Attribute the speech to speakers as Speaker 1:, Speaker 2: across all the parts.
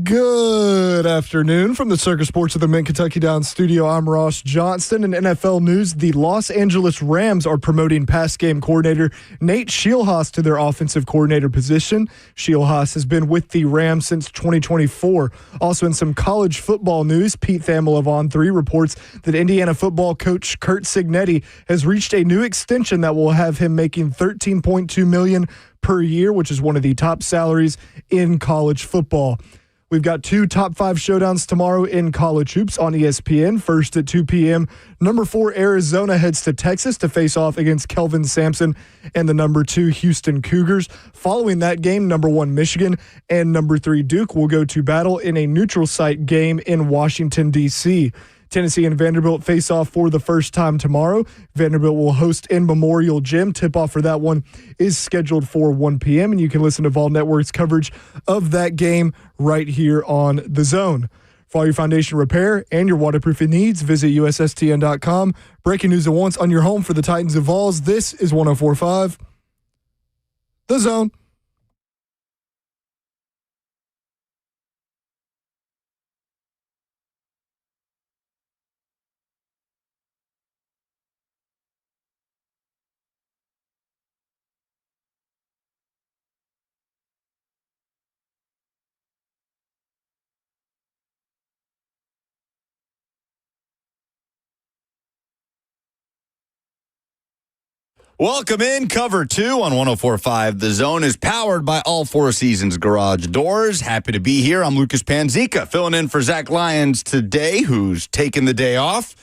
Speaker 1: Good afternoon from the Circus Sports of the Mid-Kentucky Downs studio. I'm Ross Johnston. In NFL news, the Los Angeles Rams are promoting pass game coordinator Nate Scheelhaase to their offensive coordinator position. Scheelhaase has been with the Rams since 2024. Also in some college football news, Pete Thamel of On3 reports that Indiana football coach Curt Cignetti has reached a new extension that will have him making $13.2 million per year, which is one of the top salaries in college football. We've got two top 5 showdowns tomorrow in college hoops on ESPN. First at 2 p.m., number 4 Arizona heads to Texas to face off against Kelvin Sampson and the number 2 Houston Cougars. Following that game, number 1 Michigan and number 3 Duke will go to battle in a neutral site game in Washington, D.C. Tennessee and Vanderbilt face off for the first time tomorrow. Vanderbilt will host in Memorial Gym. Tip-off for that one is scheduled for 1 p.m., and you can listen to Vol Network's coverage of that game right here on The Zone. For all your foundation repair and your waterproofing needs, visit USSTN.com. Breaking news at once on your home for the Titans of Vols. This is 104.5 The Zone.
Speaker 2: Welcome in. Cover 2 on 104.5. The Zone is powered by All Four Seasons Garage Doors. Happy to be here. I'm Lucas Panzica, filling in for Zach Lyons today, who's taking the day off.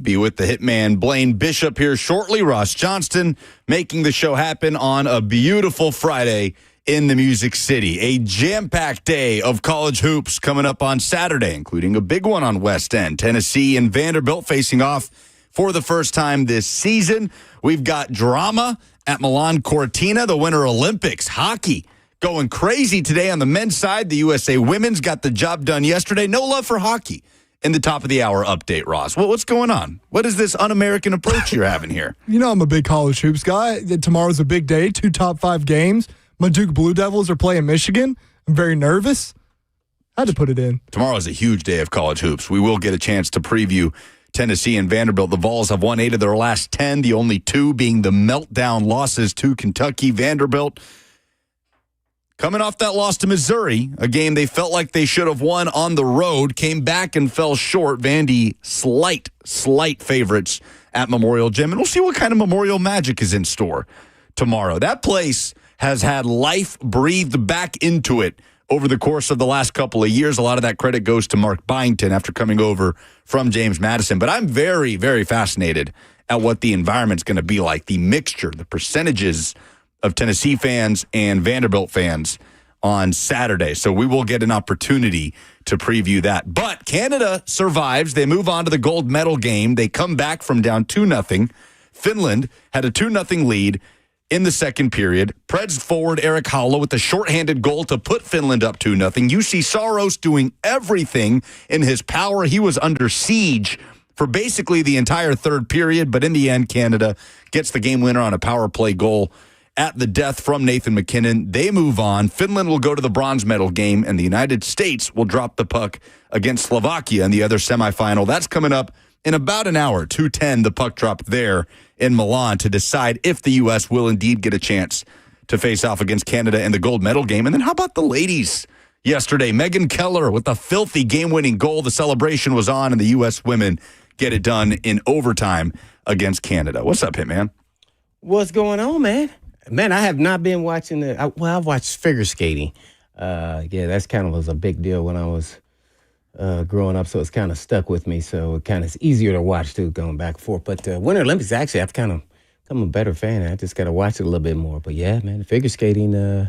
Speaker 2: Be with the hitman Blaine Bishop here shortly. Ross Johnston making the show happen on a beautiful Friday in the Music City. A jam-packed day of college hoops coming up on Saturday, including a big one on West End. Tennessee and Vanderbilt facing off for the first time this season. We've got drama at Milan Cortina, the Winter Olympics. Hockey going crazy today on the men's side. The USA women's got the job done yesterday. No love for hockey in the top of the hour update, Ross. What's going on? What is this un-American approach you're having here?
Speaker 1: You know I'm a big college hoops guy. Tomorrow's a big day, 2 top 5 games. My Duke Blue Devils are playing Michigan. I'm very nervous. I had to put it in.
Speaker 2: Tomorrow is a huge day of college hoops. We will get a chance to preview Tennessee and Vanderbilt. The Vols have won 8 of their last 10, the only 2 being the meltdown losses to Kentucky. Vanderbilt coming off that loss to Missouri, a game they felt like they should have won on the road, came back and fell short. Vandy, slight favorites at Memorial Gym. And we'll see what kind of Memorial magic is in store tomorrow. That place has had life breathed back into it over the course of the last couple of years. A lot of that credit goes to Mark Byington after coming over from James Madison. But I'm very, very fascinated at what the environment's going to be like, the mixture, the percentages of Tennessee fans and Vanderbilt fans on Saturday. So we will get an opportunity to preview that. But Canada survives. They move on to the gold medal game. They come back from down 2-0. Finland had a 2-0 lead in the second period. Preds forward Eric Haula with the shorthanded goal to put Finland up 2-0. You see Saros doing everything in his power. He was under siege for basically the entire third period, but in the end, Canada gets the game winner on a power play goal at the death from Nathan McKinnon. They move on. Finland will go to the bronze medal game, and the United States will drop the puck against Slovakia in the other semifinal. That's coming up in about an hour, 2:10, the puck drop there in Milan to decide if the U.S. will indeed get a chance to face off against Canada in the gold medal game. And then how about the ladies yesterday? Megan Keller with a filthy game-winning goal. The celebration was on, and the U.S. women get it done in overtime against Canada. What's up, Hitman?
Speaker 3: What's going on, man? Man, I have not been watching I've watched figure skating. That's kind of was a big deal when I was growing up, so it's kind of stuck with me. So it kind of is easier to watch, too, going back and forth. But Winter Olympics, actually, I've kind of become a better fan. I just got to watch it a little bit more. But, yeah, man, figure skating, I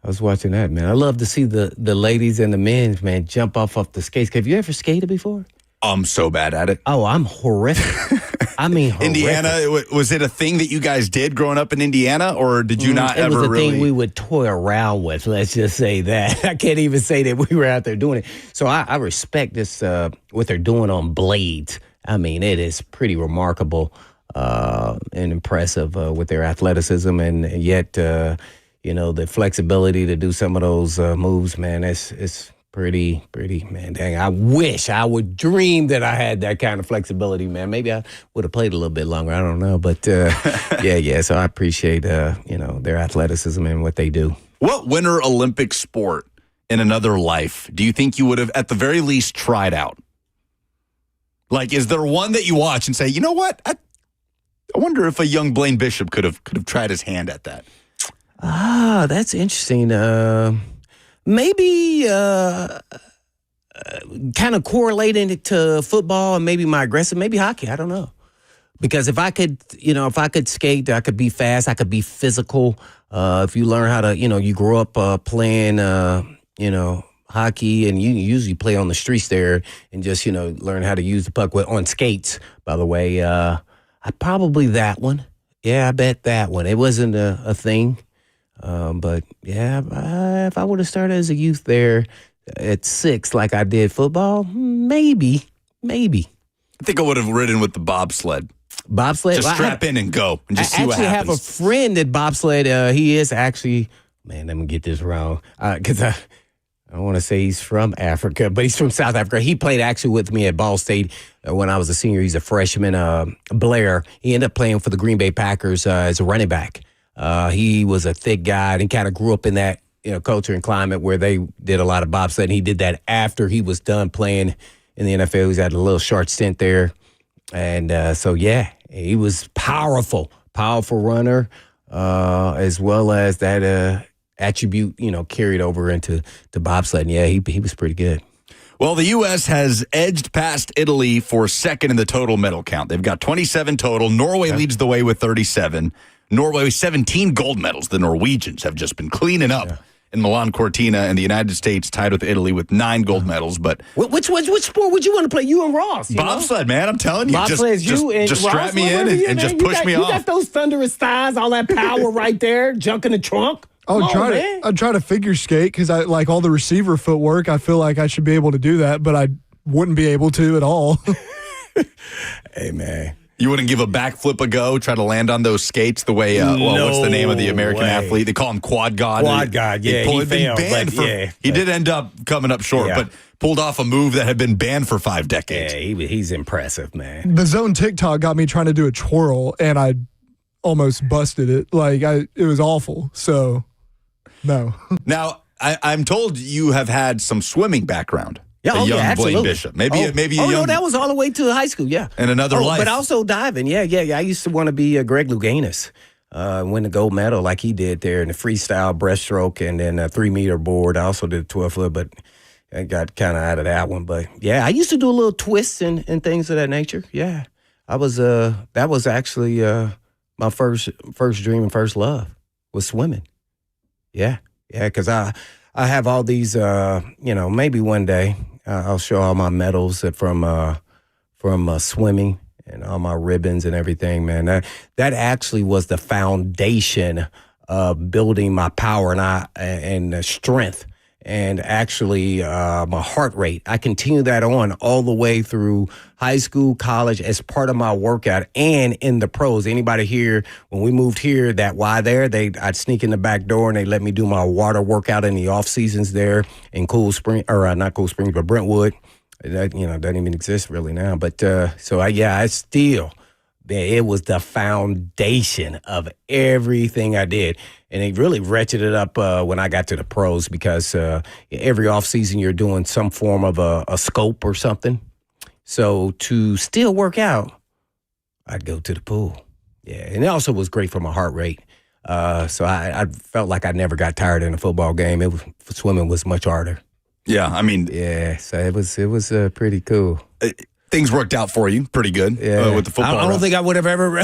Speaker 3: was watching that, man. I love to see the ladies and the men, man, jump off the skates. Have you ever skated before?
Speaker 2: I'm so bad at it.
Speaker 3: Oh, I'm horrific. I mean, horrific.
Speaker 2: Indiana, was it a thing that you guys did growing up in Indiana, or did you not ever really?
Speaker 3: It was a thing we would toy around with, let's just say that. I can't even say that we were out there doing it. So I respect this, what they're doing on blades. I mean, it is pretty remarkable and impressive with their athleticism, and yet, the flexibility to do some of those moves, man, it's pretty, man. Dang, I wish I would dream that I had that kind of flexibility, man. Maybe I would have played a little bit longer. I don't know. But, yeah. So I appreciate, their athleticism and what they do.
Speaker 2: What Winter Olympic sport in another life do you think you would have, at the very least, tried out? Like, is there one that you watch and say, you know what? I wonder if a young Blaine Bishop could have tried his hand at that.
Speaker 3: That's interesting. Maybe kind of correlating it to football and maybe my aggressive, maybe hockey. I don't know. Because if I could skate, I could be fast, I could be physical. If you learn how to, you grow up playing, hockey, and you usually play on the streets there and just, learn how to use the puck on skates, by the way. Probably that one. Yeah, I bet that one. It wasn't a thing. But, yeah, if I would have started as a youth there at 6 like I did football, maybe.
Speaker 2: I think I would have ridden with the bobsled.
Speaker 3: Bobsled?
Speaker 2: Just strap in and go and just see what happens.
Speaker 3: I actually have a friend that bobsled. He is actually, man, let me get this wrong. Because I don't want to say he's from Africa, but he's from South Africa. He played actually with me at Ball State when I was a senior. He's a freshman, Blair. He ended up playing for the Green Bay Packers as a running back. He was a thick guy and kind of grew up in that culture and climate where they did a lot of bobsled. And he did that after he was done playing in the NFL. He was at a little short stint there. And so, yeah, he was powerful runner, as well as that attribute, carried over into bobsled. And yeah, he was pretty good.
Speaker 2: Well, the U.S. has edged past Italy for second in the total medal count. They've got 27 total. Norway leads the way with 37. Norway with 17 gold medals. The Norwegians have just been cleaning up in Milan Cortina, and the United States tied with Italy with 9 gold medals. But
Speaker 3: which sport would you want to play? You and Ross.
Speaker 2: Bobsled, man. I'm telling you.
Speaker 3: Bobsled, just
Speaker 2: strap me in and just push me off.
Speaker 3: You got those thunderous thighs, all that power right there, junk in the trunk.
Speaker 1: I'd try to figure skate because I like all the receiver footwork. I feel like I should be able to do that, but I wouldn't be able to at all.
Speaker 3: Hey, man.
Speaker 2: You wouldn't give a backflip a go, try to land on those skates the way, what's the name of the American athlete? They call him Quad God.
Speaker 3: Quad God, yeah. He failed,
Speaker 2: he did end up coming up short, but pulled off a move that had been banned for 5 decades.
Speaker 3: Yeah, he's impressive, man.
Speaker 1: The zone TikTok got me trying to do a twirl, and I almost busted it. It was awful, so no.
Speaker 2: Now, I'm told you have had some swimming background.
Speaker 3: Yeah,
Speaker 2: young Blaine Bishop. Maybe
Speaker 3: no, that was all the way to high school, yeah.
Speaker 2: And another life.
Speaker 3: But also diving, yeah. I used to want to be Greg Louganis, win the gold medal like he did there in the freestyle breaststroke and then a 3-meter board. I also did a 12-foot, but I got kind of out of that one. But, yeah, I used to do a little twists and things of that nature, yeah. That was actually my first dream and first love was swimming. Yeah, because I have all these, maybe one day I'll show all my medals from swimming and all my ribbons and everything, man. That actually was the foundation of building my power and strength and actually my heart rate. I continued that on all the way through high school, college as part of my workout and in the pros. Anybody here, when we moved here, I'd sneak in the back door and they let me do my water workout in the off seasons there in not Cool Springs, but Brentwood. That, doesn't even exist really now. But it was the foundation of everything I did. And it really ratcheted up when I got to the pros because every offseason you're doing some form of a scope or something. So to still work out, I'd go to the pool. Yeah, and it also was great for my heart rate. So I felt like I never got tired in a football game. Swimming was much harder.
Speaker 2: Yeah, I mean.
Speaker 3: Yeah, so it was pretty cool.
Speaker 2: Things worked out for you pretty good with the football.
Speaker 3: I don't think I would have ever been,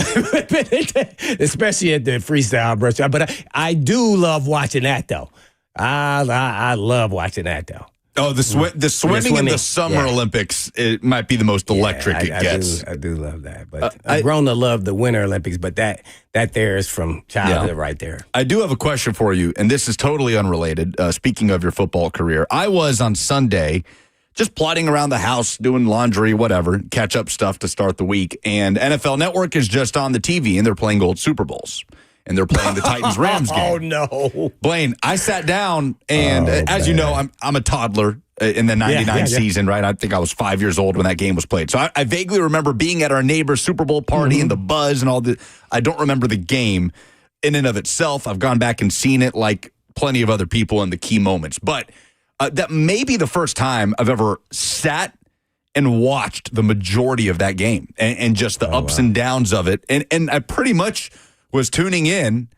Speaker 3: especially at the freestyle brush. But I do love watching that, though. I love watching that, though.
Speaker 2: Oh, the swimming in the Summer Olympics, it might be the most electric it gets.
Speaker 3: I do love that. But I've grown to love the Winter Olympics, but that there is from childhood right there.
Speaker 2: I do have a question for you, and this is totally unrelated. Speaking of your football career, I was on Sunday just plodding around the house, doing laundry, whatever, catch up stuff to start the week. And NFL Network is just on the TV, and they're playing gold Super Bowls. And they're playing the Titans-Rams game.
Speaker 3: Oh, no.
Speaker 2: Blaine, I sat down, and as you know, I'm a toddler. in the 99
Speaker 3: yeah.
Speaker 2: season, right? I think I was 5 years old when that game was played. So I vaguely remember being at our neighbor's Super Bowl party and the buzz and all the. I don't remember the game in and of itself. I've gone back and seen it like plenty of other people in the key moments. But that may be the first time I've ever sat and watched the majority of that game and just the ups and downs of it. And I pretty much was tuning in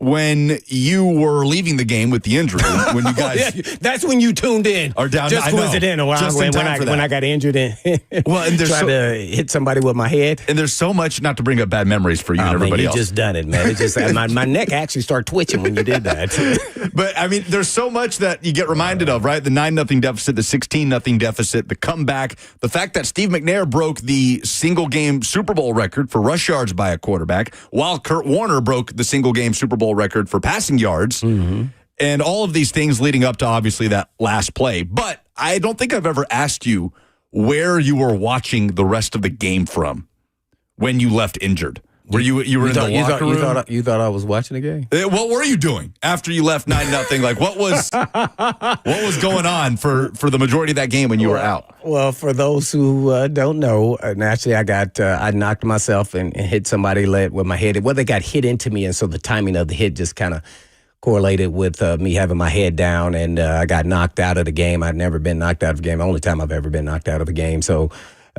Speaker 2: when you were leaving the game with the injury, when you guys
Speaker 3: that's when you tuned in.
Speaker 2: Are down.
Speaker 3: Just coincidental. When I got injured and tried to hit somebody with my head.
Speaker 2: And there's so much, not to bring up bad memories for you and everybody else.
Speaker 3: You just done it, man. It just my neck actually started twitching when you did that.
Speaker 2: But I mean, there's so much that you get reminded of, right? The 9-0 deficit, the 16-0 deficit, the comeback, the fact that Steve McNair broke the single game Super Bowl record for rush yards by a quarterback, while Kurt Warner broke the single game Super Bowl record for passing yards, and all of these things leading up to obviously that last play. But I don't think I've ever asked you where you were watching the rest of the game from when you left injured. Were you were in the locker room?
Speaker 3: You thought I was watching the game?
Speaker 2: What were you doing after you left 9-0? Like what was going on for the majority of that game when you were out?
Speaker 3: Well, for those who don't know, naturally I knocked myself and hit somebody with my head. Well, they got hit into me, and so the timing of the hit just kind of correlated with me having my head down, and I got knocked out of the game. I'd never been knocked out of the game. The only time I've ever been knocked out of the game. So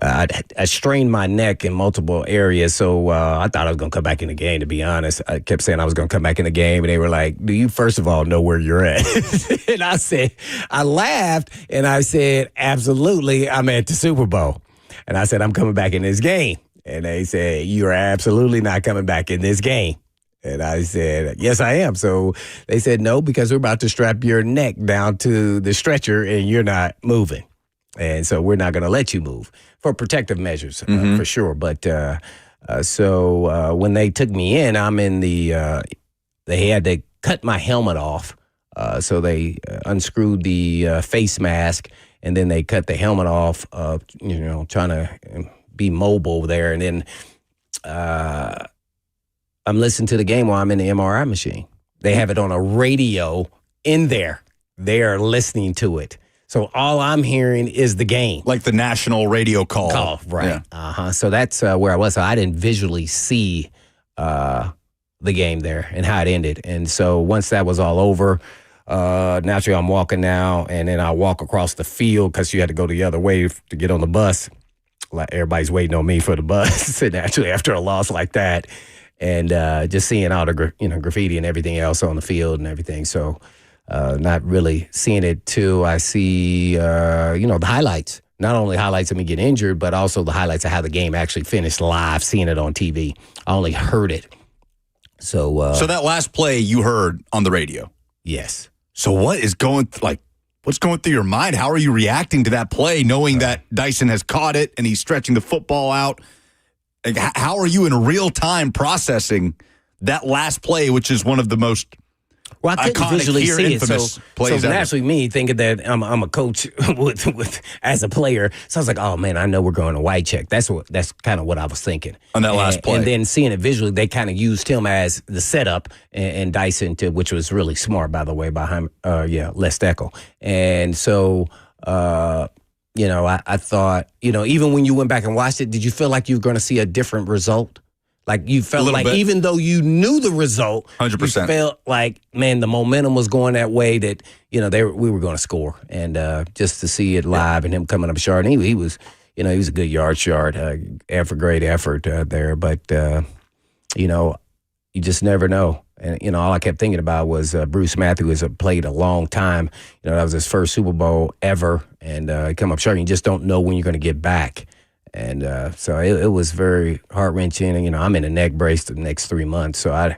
Speaker 3: I strained my neck in multiple areas, so I thought I was going to come back in the game, to be honest. I kept saying I was going to come back in the game, and they were like, do you first of all know where you're at? And I laughed, and I said, absolutely, I'm at the Super Bowl. And I said, I'm coming back in this game. And they said, you're absolutely not coming back in this game. And I said, yes, I am. So they said, no, because we're about to strap your neck down to the stretcher, and you're not moving. And so we're not going to let you move for protective measures, for sure. But so when they took me in, I'm in they had to cut my helmet off. So they unscrewed the face mask, and then they cut the helmet off, trying to be mobile there. And then I'm listening to the game while I'm in the MRI machine. They have it on a radio in there. They are listening to it. So all I'm hearing is the game.
Speaker 2: Like the national radio call.
Speaker 3: Right. Yeah. So that's where I was. So I didn't visually see the game there and how it ended. And so once that was all over, naturally I'm walking now, and then I walk across the field because you had to go the other way to get on the bus. Like everybody's waiting on me for the bus. And actually after a loss like that, and just seeing all the graffiti and everything else on the field and everything. So not really seeing it too. I see, the highlights. Not only highlights of me get injured, but also the highlights of how the game actually finished live, seeing it on TV. I only heard it. So
Speaker 2: that last play you heard on the radio?
Speaker 3: Yes.
Speaker 2: So what's going through your mind? How are you reacting to that play, knowing that Dyson has caught it and he's stretching the football out? Like, how are you in real time processing that last play, which is one of the most
Speaker 3: I couldn't
Speaker 2: iconic,
Speaker 3: visually see it. So
Speaker 2: plays
Speaker 3: naturally, me thinking that I'm a coach with as a player, so I was like, oh man, I know we're going to white check. That's kind of what I was thinking
Speaker 2: on that last play.
Speaker 3: And then seeing it visually, they kind of used him as the setup and Dyson which was really smart, by the way, behind Les Steckel. And so I thought, even when you went back and watched it, did you feel like you were going to see a different result? Like you felt like even though you knew the result,
Speaker 2: 100%.
Speaker 3: You felt like, man, the momentum was going that way that, we were going to score. And just to see it live and him coming up short, and he was, he was a good yard short, great effort there. But, you just never know. And, all I kept thinking about was Bruce Matthews has played a long time. That was his first Super Bowl ever. And he come up short. You just don't know when you're going to get back. And so it was very heart-wrenching. And, I'm in a neck brace the next 3 months. So I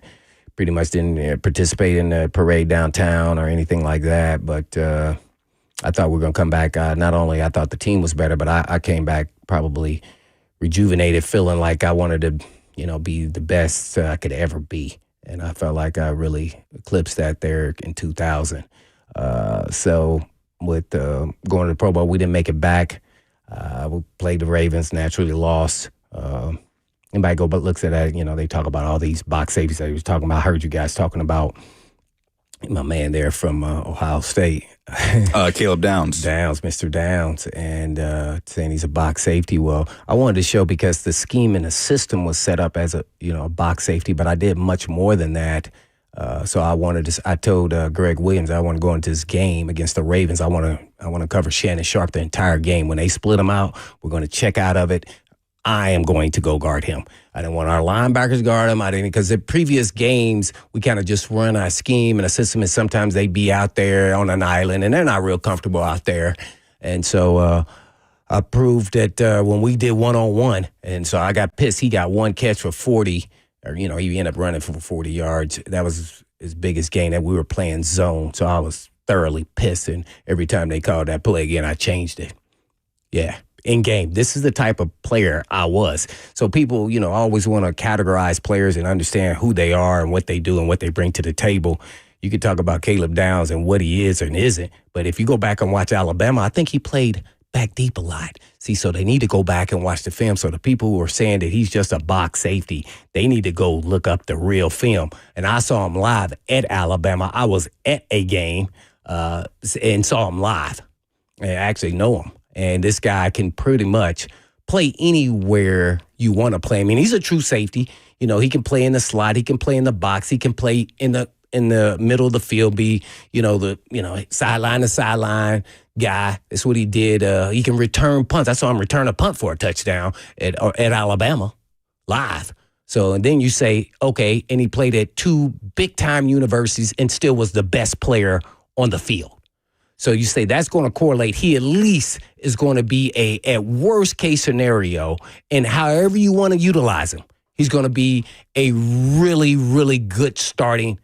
Speaker 3: pretty much didn't participate in the parade downtown or anything like that. But I thought we were going to come back. Not only I thought the team was better, but I came back probably rejuvenated, feeling like I wanted to, be the best I could ever be. And I felt like I really eclipsed that there in 2000. So with going to the Pro Bowl, we didn't make it back. We played the Ravens, naturally lost. Anybody looks at that, they talk about all these box safeties that he was talking about. I heard you guys talking about my man there from Ohio State.
Speaker 2: Caleb Downs.
Speaker 3: Mr. Downs, and saying he's a box safety. Well, I wanted to show because the scheme and the system was set up as a box safety, but I did much more than that. So I told Greg Williams I want to go into this game against the Ravens. I want to cover Shannon Sharp the entire game. When they split him out, we're going to check out of it. I am going to go guard him. I didn't want our linebackers to guard him. I didn't, because the previous games, we kind of just run our scheme and a system, and sometimes they be out there on an island, and they're not real comfortable out there. And so I proved that when we did one-on-one, and so I got pissed. He got one catch for 40, or, he ended up running for 40 yards. That was his biggest gain, that we were playing zone. So I was thoroughly pissed, and every time they called that play again, I changed it. Yeah. In game. This is the type of player I was. So people, always want to categorize players and understand who they are and what they do and what they bring to the table. You could talk about Caleb Downs and what he is and isn't. But if you go back and watch Alabama, I think he played back deep a lot. See, so they need to go back and watch the film. So the people who are saying that he's just a box safety, they need to go look up the real film. And I saw him live at Alabama. I was at a game and saw him live. And I actually know him. And this guy can pretty much play anywhere you want to play. I mean, he's a true safety. He can play in the slot. He can play in the box. He can play in the middle of the field, be, the sideline to sideline guy. That's what he did. He can return punts. I saw him return a punt for a touchdown at Alabama live. So, and then you say, okay, and he played at 2 big-time universities and still was the best player on the field. So you say that's going to correlate. He at least is going to be at worst case scenario, and however you want to utilize him, he's going to be a really, really good starting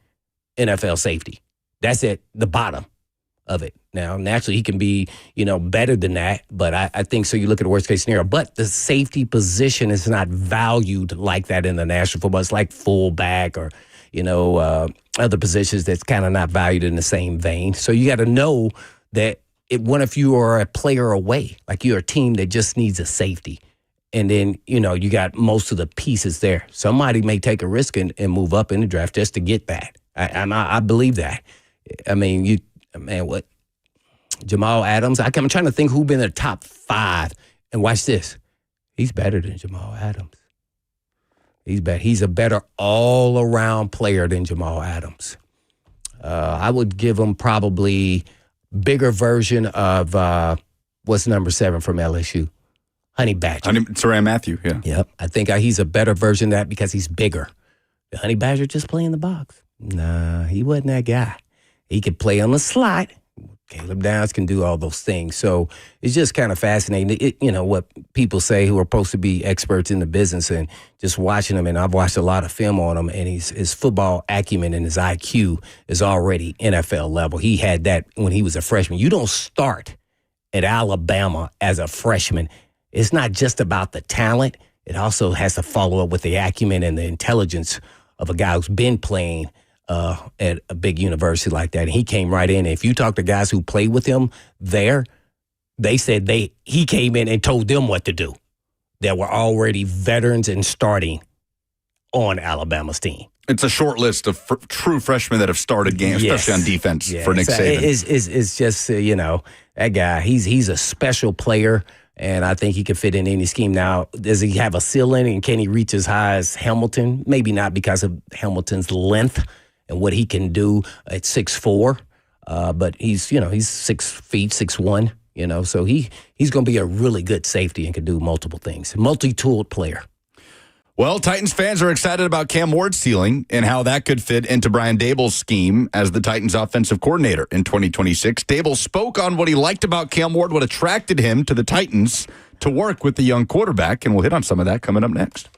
Speaker 3: NFL safety. That's at the bottom of it. Now, naturally, he can be, better than that, but I think so. You look at the worst case scenario, but the safety position is not valued like that in the National Football. It's like fullback or, other positions that's kind of not valued in the same vein. So you got to know that what if you are a player away, like you're a team that just needs a safety, and then, you got most of the pieces there. Somebody may take a risk and move up in the draft just to get that. I believe that. I mean, what? Jamal Adams? I'm trying to think who been in the top 5. And watch this. He's better than Jamal Adams. He's a better all-around player than Jamal Adams. I would give him probably bigger version of what's number 7 from LSU? Honey Badger.
Speaker 2: Tyrann Mathieu, yeah.
Speaker 3: Yep. I think he's a better version of that because he's bigger. The Honey Badger just play in the box. Nah, he wasn't that guy. He could play on the slot. Caleb Downs can do all those things. So it's just kind of fascinating. What people say who are supposed to be experts in the business, and just watching him, and I've watched a lot of film on him, and his football acumen and his IQ is already NFL level. He had that when he was a freshman. You don't start at Alabama as a freshman. It's not just about the talent. It also has to follow up with the acumen and the intelligence of a guy who's been playing at a big university like that. And he came right in. If you talk to guys who played with him there, they said he came in and told them what to do. There were already veterans and starting on Alabama's team.
Speaker 2: It's a short list of true freshmen that have started games, especially on defense for Nick Saban.
Speaker 3: It's just, that guy, he's a special player, and I think he could fit in any scheme. Now, does he have a ceiling, and can he reach as high as Hamilton? Maybe not because of Hamilton's length and what he can do at 6'4", but he's 6 feet, 6'1", so he's going to be a really good safety and can do multiple things. Multi-tooled player.
Speaker 2: Well, Titans fans are excited about Cam Ward's ceiling and how that could fit into Brian Daboll's scheme as the Titans offensive coordinator in 2026. Daboll spoke on what he liked about Cam Ward, what attracted him to the Titans to work with the young quarterback, and we'll hit on some of that coming up next.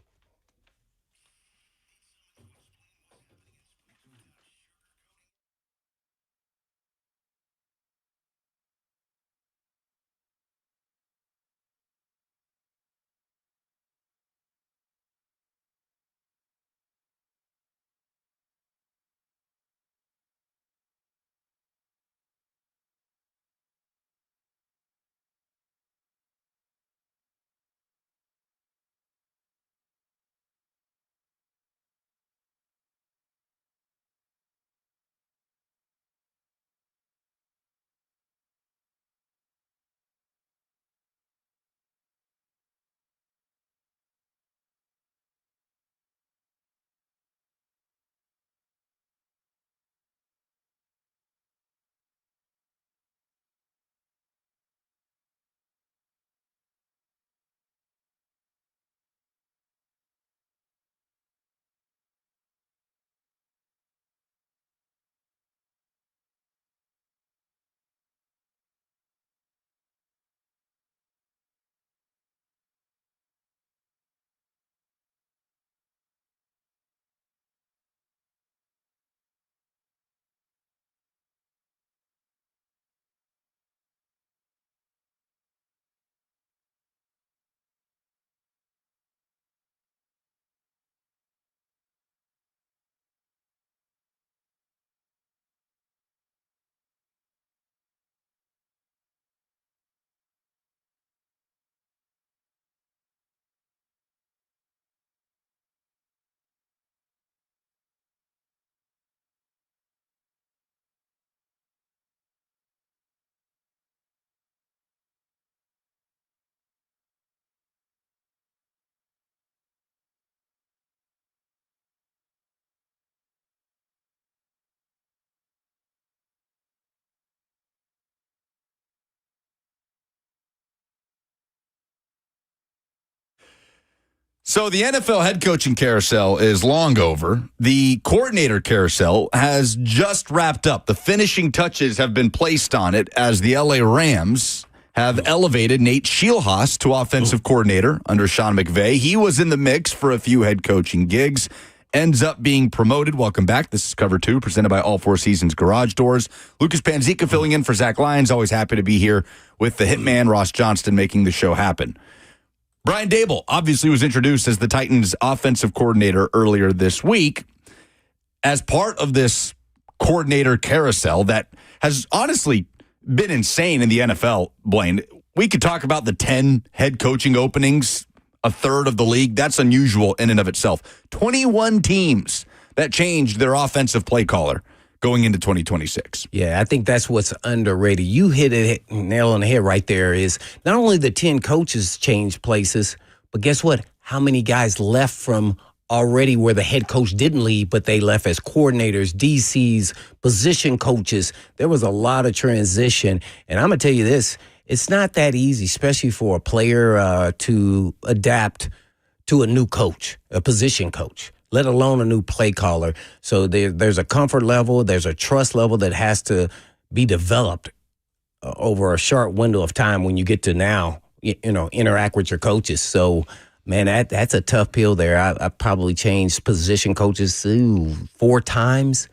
Speaker 2: So the NFL head coaching carousel is long over. The coordinator carousel has just wrapped up. The finishing touches have been placed on it as the LA Rams have elevated Nate Scheelhaas to offensive coordinator under Sean McVay. He was in the mix for a few head coaching gigs, ends up being promoted. Welcome back. This is Cover 2, presented by All Four Seasons Garage Doors. Lucas Panzica filling in for Zach Lyons. Always happy to be here with the hitman, Ross Johnston, making the show happen. Brian Daboll obviously was introduced as the Titans offensive coordinator earlier this week as part of this coordinator carousel that has honestly been insane in the NFL, Blaine. We could talk about the 10 head coaching openings, a third of the league. That's unusual in and of itself. 21 teams that changed their offensive play caller going into 2026.
Speaker 3: Yeah, I think that's what's underrated. You hit it nail on the head right there is not only the 10 coaches changed places, but guess what? How many guys left from already where the head coach didn't leave, but they left as coordinators, DCs, position coaches. There was a lot of transition. And I'm going to tell you this, it's not that easy, especially for a player to adapt to a new coach, a position coach, let alone a new play caller. So there's a comfort level, there's a trust level that has to be developed over a short window of time when you get to now, interact with your coaches. So, man, that's a tough pill there. I probably changed position coaches 4 times.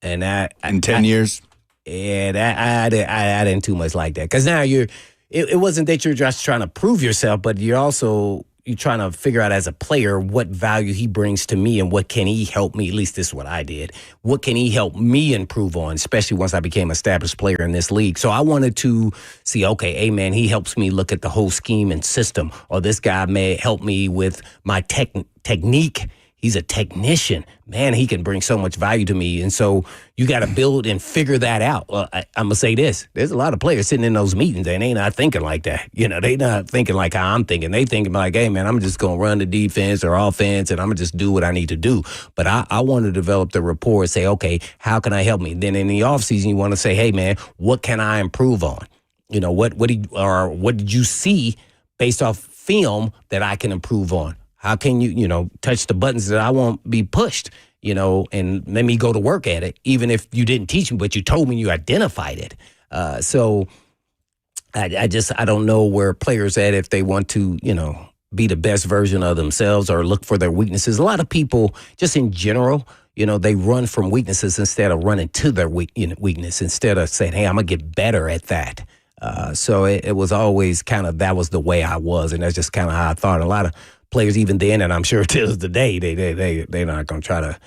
Speaker 3: And
Speaker 2: in 10 years?
Speaker 3: Yeah, I didn't too much like that. Because now it wasn't that you're just trying to prove yourself, but you're trying to figure out as a player what value he brings to me and what can he help me, at least this is what I did, what can he help me improve on, especially once I became an established player in this league. So I wanted to see, okay, hey, man, he helps me look at the whole scheme and system, or this guy may help me with my technique. He's a technician. Man, he can bring so much value to me. And so you got to build and figure that out. Well, I'm going to say this. There's a lot of players sitting in those meetings and they not thinking like that. They not thinking like how I'm thinking. They thinking like, hey, man, I'm just going to run the defense or offense and I'm going to just do what I need to do. But I want to develop the rapport and say, okay, how can I help me? Then in the offseason, you want to say, hey, man, what can I improve on? What did you see based off film that I can improve on? How can you, touch the buttons that I won't be pushed, and let me go to work at it, even if you didn't teach me, but you told me you identified it. So I don't know where players at if they want to, be the best version of themselves or look for their weaknesses. A lot of people, just in general, they run from weaknesses instead of running to their weakness, instead of saying, hey, I'm going to get better at that. So it was always kind of, that was the way I was, and that's just kind of how I thought. A lot of players even then, and I'm sure till today, they're not going to try to,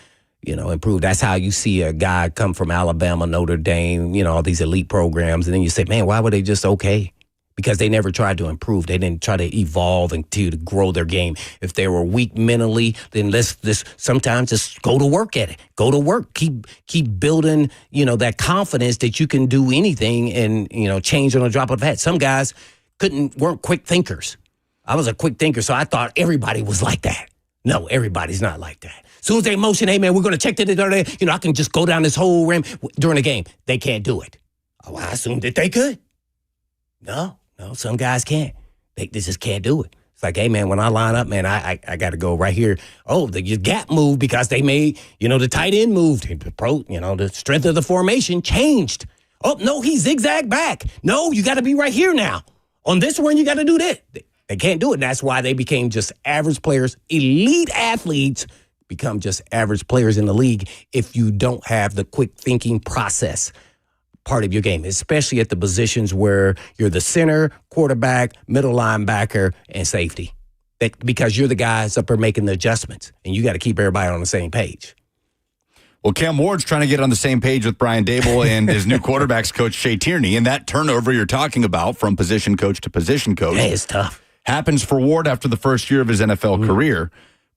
Speaker 3: improve. That's how you see a guy come from Alabama, Notre Dame, all these elite programs, and then you say, man, why were they just okay? Because they never tried to improve. They didn't try to evolve and to grow their game. If they were weak mentally, then let's sometimes just go to work at it. Go to work. Keep building, that confidence that you can do anything and, change on a drop of a hat. Some guys weren't quick thinkers. I was a quick thinker, so I thought everybody was like that. No, everybody's not like that. As soon as they motion, hey, man, we're going to check that, I can just go down this whole rim during the game. They can't do it. Oh, I assumed that they could. No, some guys can't. They just can't do it. It's like, hey, man, when I line up, man, I got to go right here. Oh, the gap moved because they made, the tight end moved. The strength of the formation changed. Oh, no, he zigzagged back. No, you got to be right here now. On this one, you got to do this. They can't do it. And that's why they became just average players. Elite athletes become just average players in the league if you don't have the quick thinking process part of your game, especially at the positions where you're the center, quarterback, middle linebacker, and safety. Because you're the guys up there making the adjustments, and you got to keep everybody on the same page.
Speaker 2: Well, Cam Ward's trying to get on the same page with Brian Daboll and his new quarterbacks coach, Shea Tierney, and that turnover you're talking about from position coach to position coach.
Speaker 3: Hey, it's tough.
Speaker 2: Happens for Ward after the first year of his NFL career.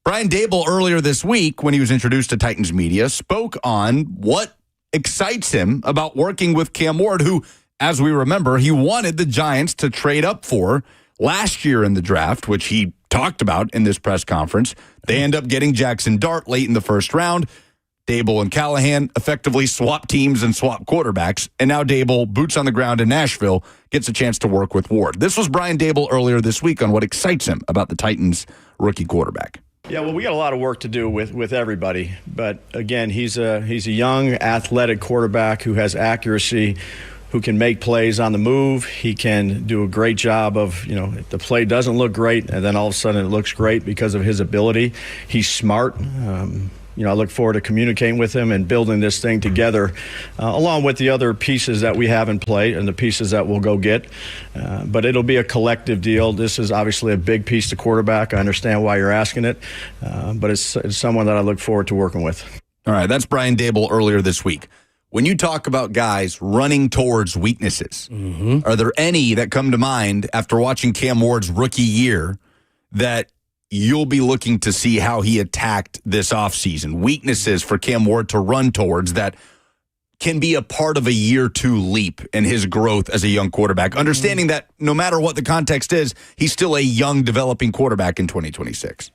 Speaker 2: Brian Daboll, earlier this week, when he was introduced to Titans media, spoke on what excites him about working with Cam Ward, who, as we remember, he wanted the Giants to trade up for last year in the draft, which he talked about in this press conference. They end up getting Jackson Dart late in the first round. Daboll and Callahan effectively swap teams and swap quarterbacks, and now Daboll, boots on the ground in Nashville, gets a chance to work with Ward. This was Brian Daboll earlier this week on what excites him about the Titans' rookie quarterback.
Speaker 4: Yeah, well, we got a lot of work to do with everybody. But again, he's a young, athletic quarterback who has accuracy, who can make plays on the move. He can do a great job of, if the play doesn't look great, and then all of a sudden it looks great because of his ability. He's smart. I look forward to communicating with him and building this thing together, along with the other pieces that we have in play and the pieces that we'll go get. But it'll be a collective deal. This is obviously a big piece to quarterback. I understand why you're asking it, but it's someone that I look forward to working with.
Speaker 2: All right, that's Brian Daboll earlier this week. When you talk about guys running towards weaknesses, are there any that come to mind after watching Cam Ward's rookie year that you'll be looking to see how he attacked this offseason? Weaknesses for Cam Ward to run towards that can be a part of a year two leap in his growth as a young quarterback, understanding that no matter what the context is, he's still a young developing quarterback in 2026.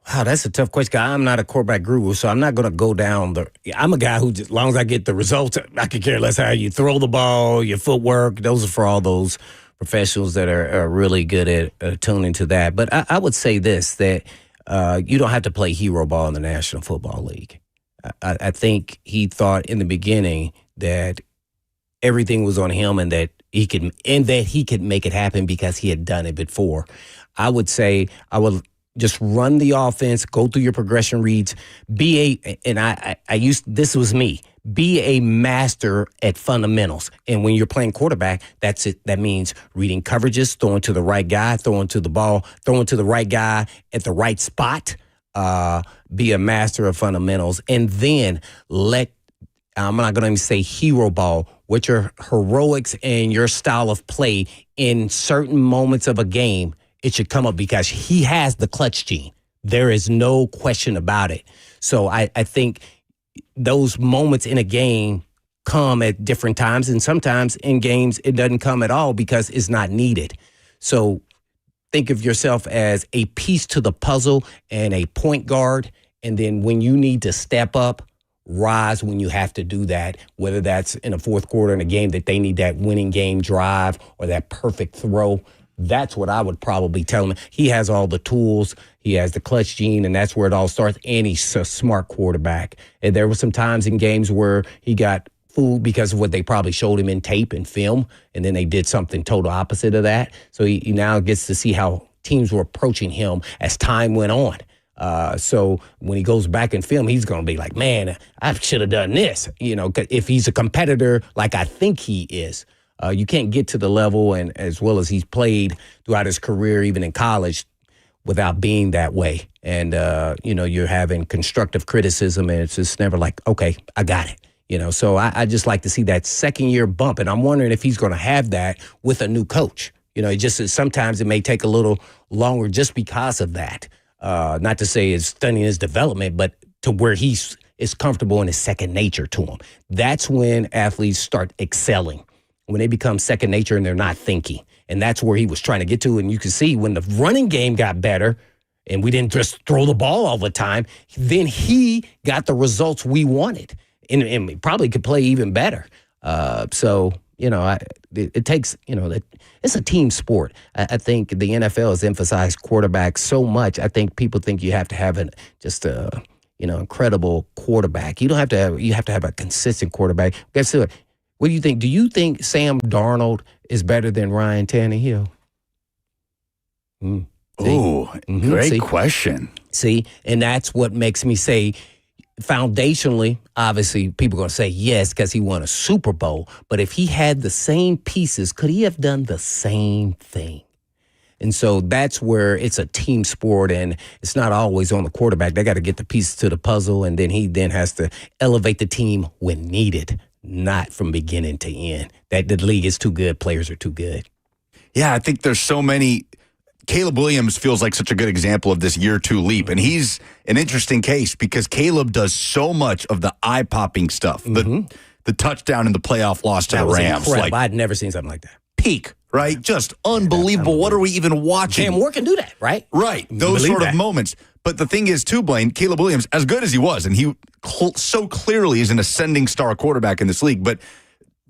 Speaker 3: Wow, that's a tough question. I'm not a quarterback guru, so I'm not going to go down I'm a guy who, as long as I get the results, I could care less how you throw the ball, your footwork. Those are for all those professionals that are really good at tuning to that. But I would say this, that you don't have to play hero ball in the National Football League. I think he thought in the beginning that everything was on him and that he could make it happen because he had done it before. I would say I would just run the offense, go through your progression reads, be a master at fundamentals. And when you're playing quarterback, that's it. That means reading coverages, throwing to the right guy, throwing to the ball, throwing to the right guy at the right spot. Be a master of fundamentals. And then I'm not going to even say hero ball, what your heroics and your style of play in certain moments of a game, it should come up because he has the clutch gene. There is no question about it. So I think those moments in a game come at different times, and sometimes in games it doesn't come at all because it's not needed. So think of yourself as a piece to the puzzle and a point guard, and then when you need to step up, rise when you have to do that, whether that's in a fourth quarter in a game that they need that winning game drive or that perfect throw. That's what I would probably tell him. He has all the tools. He has the clutch gene, and that's where it all starts. And he's a smart quarterback. And there were some times in games where he got fooled because of what they probably showed him in tape and film, and then they did something total opposite of that. So he now gets to see how teams were approaching him as time went on. So when he goes back in film, he's going to be like, man, I should have done this. If he's a competitor like I think he is. You can't get to the level and as well as he's played throughout his career, even in college, without being that way. And, you're having constructive criticism, and it's just never like, okay, I got it. So I just like to see that second year bump. And I'm wondering if he's going to have that with a new coach. Sometimes it may take a little longer just because of that. Not to say it's stunning his development, but to where he's comfortable and it's second nature to him. That's when athletes start excelling. When they become second nature and they're not thinking. And that's where he was trying to get to. And you can see when the running game got better and we didn't just throw the ball all the time, then he got the results we wanted and probably could play even better. It takes, it's a team sport. I think the NFL has emphasized quarterbacks so much. I think people think you have to have incredible quarterback. You have to have a consistent quarterback. Guess what? What do you think? Do you think Sam Darnold is better than Ryan Tannehill?
Speaker 2: Great question.
Speaker 3: See, and that's what makes me say, foundationally, obviously, people are going to say yes because he won a Super Bowl. But if he had the same pieces, could he have done the same thing? And so that's where it's a team sport, and it's not always on the quarterback. They got to get the pieces to the puzzle, and then he has to elevate the team when needed. Not from beginning to end. That the league is too good. Players are too good.
Speaker 2: Yeah, I think there's so many. Caleb Williams feels like such a good example of this year two leap. And he's an interesting case because Caleb does so much of the eye-popping stuff. The touchdown in the playoff loss to the Rams.
Speaker 3: Incredible. I'd never seen something like that.
Speaker 2: Peak right? Just unbelievable. What are we even watching?
Speaker 3: Cam Moore can do that, right?
Speaker 2: Right. Those sort of moments. But the thing is, too, Blaine, Caleb Williams, as good as he was, and he so clearly is an ascending star quarterback in this league, but